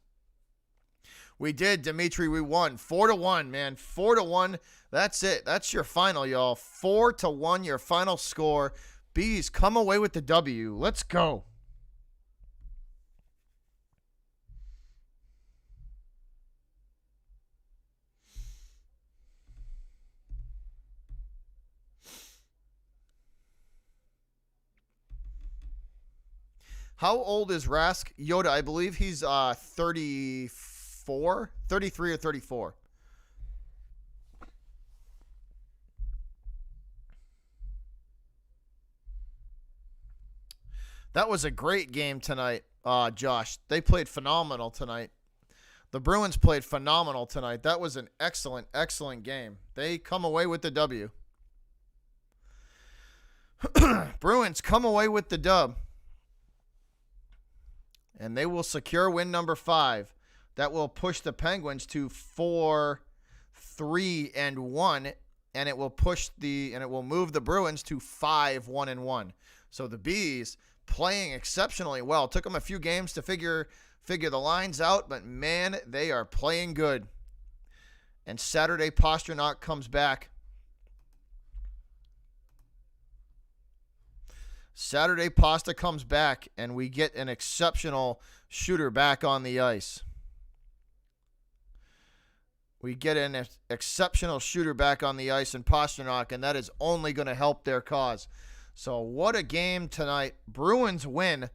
Speaker 1: We did, Dimitri. We won 4-1, man. 4-1. That's it. That's your final, y'all. 4-1, your final score. Bees come away with the W. Let's go. How old is Rask? Yoda, I believe he's 33 or 34. That was a great game tonight, Josh. They played phenomenal tonight. The Bruins played phenomenal tonight. That was an excellent, excellent game. They come away with the W. Bruins come away with the dub. And they will secure win number 5. That will push the Penguins to 4-3-1, and it will move the Bruins to 5-1-1. So the Bees playing exceptionally well. Took them a few games to figure the lines out, but man, they are playing good. And Saturday Pastrnak comes back. Saturday Pasta comes back, and we get an exceptional shooter back on the ice. We get an exceptional shooter back on the ice in Pastrnak, and that is only going to help their cause. So what a game tonight. Bruins win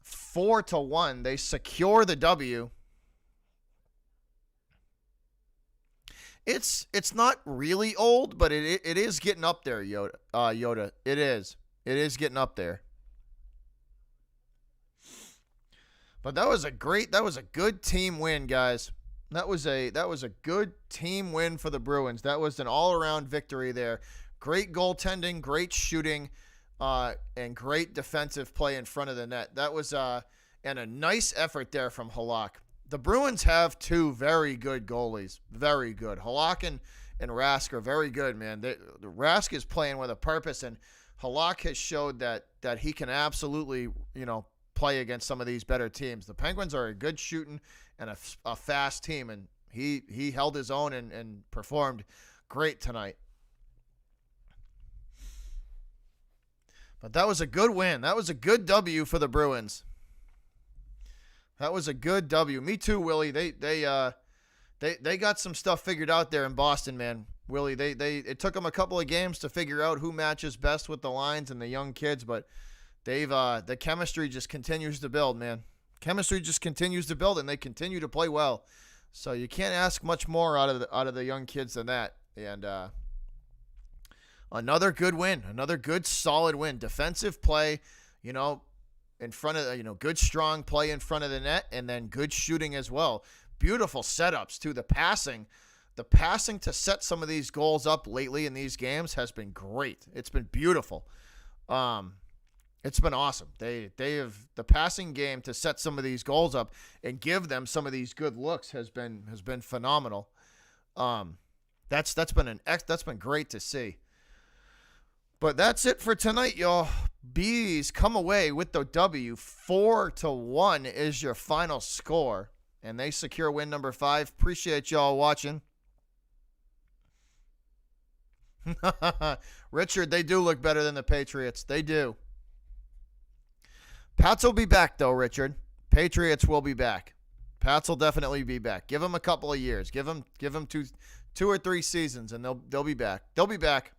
Speaker 1: 4-1. They secure the W. It's not really old, but it is getting up there, Yoda. It is. It is getting up there. But that was a good team win, guys. That was a good team win for the Bruins. That was an all-around victory there. Great goaltending, great shooting, and great defensive play in front of the net. That was and a nice effort there from Halak. The Bruins have 2 very good goalies. Very good. Halak and Rask are very good, man. Rask is playing with a purpose, and Halak has showed that he can absolutely, play against some of these better teams. The Penguins are a good shooting and a fast team, and he held his own and performed great tonight. But that was a good win. That was a good W for the Bruins. That was a good W. Me too, Willie. They got some stuff figured out there in Boston, man. Willie, it took them a couple of games to figure out who matches best with the lines and the young kids, but the chemistry just continues to build, man. Chemistry just continues to build, and they continue to play well. So you can't ask much more out of the young kids than that. And Another good win. Another good, solid win. Defensive play, you know, in front of, good, strong play in front of the net, and then good shooting as well. Beautiful setups, too. The passing to set some of these goals up lately in these games has been great. It's been beautiful. It's been awesome. They have the passing game to set some of these goals up and give them some of these good looks has been phenomenal. That's been great to see. But that's it for tonight, y'all. Bees come away with the W. 4-1 is your final score, and they secure win number 5. Appreciate y'all watching. Richard, they do look better than the Patriots. They do. Pats will be back, though, Richard. Patriots will be back. Pats will definitely be back. Give them a couple of years. Give them two or 3 seasons, and they'll be back. They'll be back.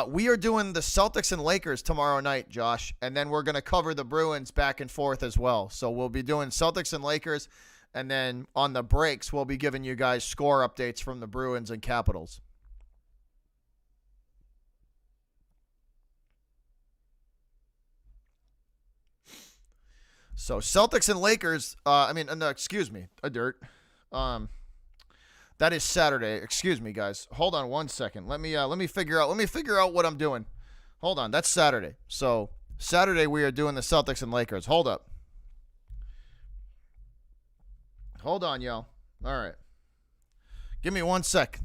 Speaker 1: We are doing the Celtics and Lakers tomorrow night, Josh, and then we're going to cover the Bruins back and forth as well. So we'll be doing Celtics and Lakers, and then on the breaks, we'll be giving you guys score updates from the Bruins and Capitals. So Celtics and Lakers, that is Saturday. Excuse me, guys. Hold on one second. Let me figure out what I'm doing. Hold on. That's Saturday. So Saturday we are doing the Celtics and Lakers. Hold up. Hold on, y'all. All right. Give me 1 sec.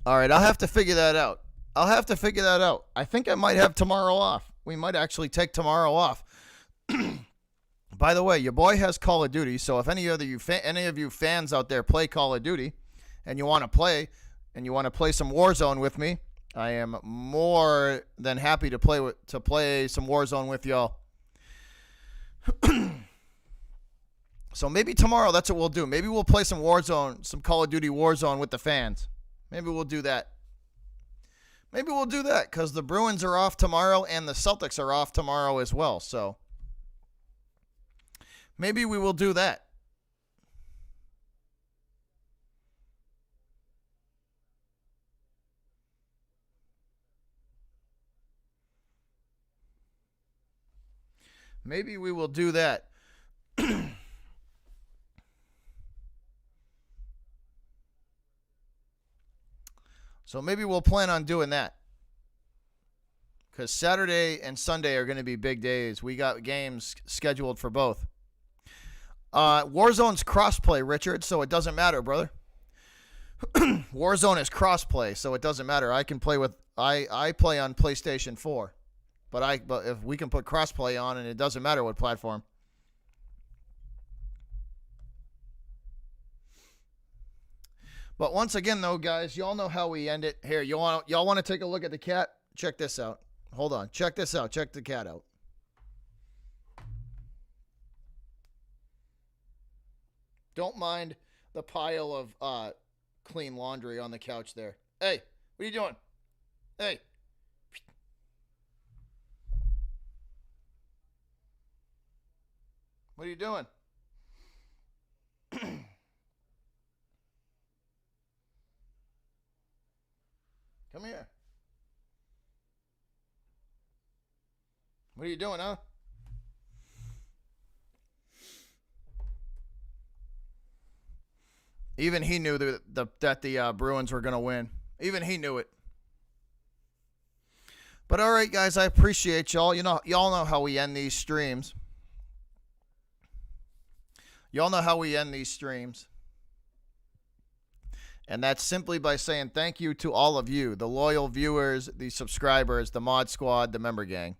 Speaker 1: All right, I'll have to figure that out. I think I might have tomorrow off. We might actually take tomorrow off. By the way, your boy has Call of Duty, so if any of you fans out there play Call of Duty and you want to play some Warzone with me, I am more than happy to play some Warzone with y'all. So maybe tomorrow that's what we'll do. Maybe we'll play some Warzone, some Call of Duty Warzone with the fans. Maybe we'll do that. Because the Bruins are off tomorrow and the Celtics are off tomorrow as well. So maybe we will do that. Maybe we will do that. So maybe we'll plan on doing that. Because Saturday and Sunday are going to be big days. We got games scheduled for both. Warzone's crossplay, Richard, so it doesn't matter, brother. Warzone is crossplay, so it doesn't matter. I can play with I play on PlayStation 4. But if we can put crossplay on, and it doesn't matter what platform. But once again, though, guys, y'all know how we end it. Here, y'all want to take a look at the cat? Check this out. Hold on. Check this out. Check the cat out. Don't mind the pile of clean laundry on the couch there. Hey, what are you doing? Hey. What are you doing? Come here. What are you doing, huh? Even he knew that the Bruins were going to win. Even he knew it. But all right, guys, I appreciate y'all. Y'all know how we end these streams. And that's simply by saying thank you to all of you, the loyal viewers, the subscribers, the mod squad, the member gang.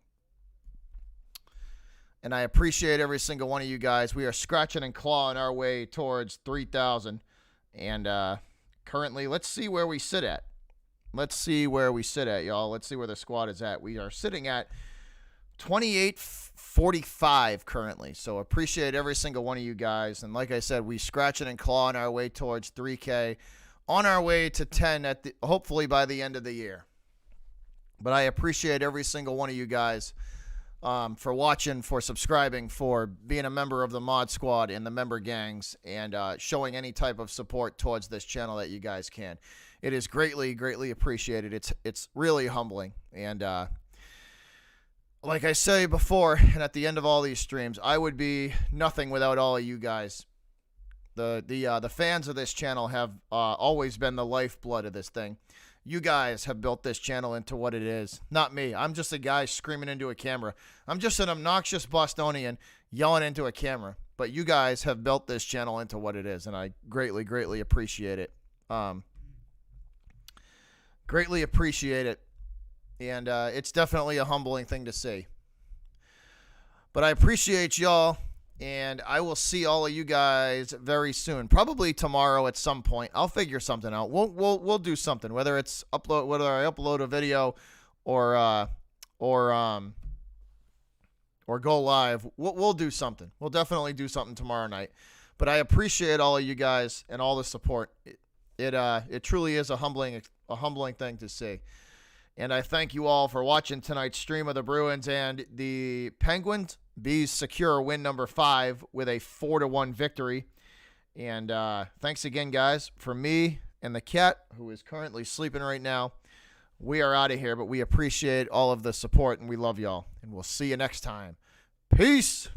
Speaker 1: And I appreciate every single one of you guys. We are scratching and clawing our way towards 3,000. And currently, let's see where we sit at. Let's see where we sit at, y'all. Let's see where the squad is at. We are sitting at 2845 currently. So appreciate every single one of you guys. And like I said, we scratching and clawing our way towards 3K, on our way to 10 hopefully by the end of the year. But I appreciate every single one of you guys for watching, for subscribing, for being a member of the Mod Squad and the member gangs, and showing any type of support towards this channel that you guys can. It is greatly, greatly appreciated. It's really humbling. And like I say before, and at the end of all these streams, I would be nothing without all of you guys. The fans of this channel have always been the lifeblood of this thing. You guys have built this channel into what it is. Not me. I'm just a guy screaming into a camera. I'm just an obnoxious Bostonian yelling into a camera. But you guys have built this channel into what it is, and I greatly, greatly appreciate it. Greatly appreciate it. And it's definitely a humbling thing to see. But I appreciate y'all. And I will see all of you guys very soon. Probably tomorrow at some point. I'll figure something out. We'll do something. Whether I upload a video or go live. We'll do something. We'll definitely do something tomorrow night. But I appreciate all of you guys and all the support. It truly is a humbling thing to see. And I thank you all for watching tonight's stream of the Bruins and the Penguins. Bees secure win number 5 with a 4-1 victory. And thanks again, guys. For me and the cat, who is currently sleeping right now, we are out of here. But we appreciate all of the support, and we love y'all. And we'll see you next time. Peace.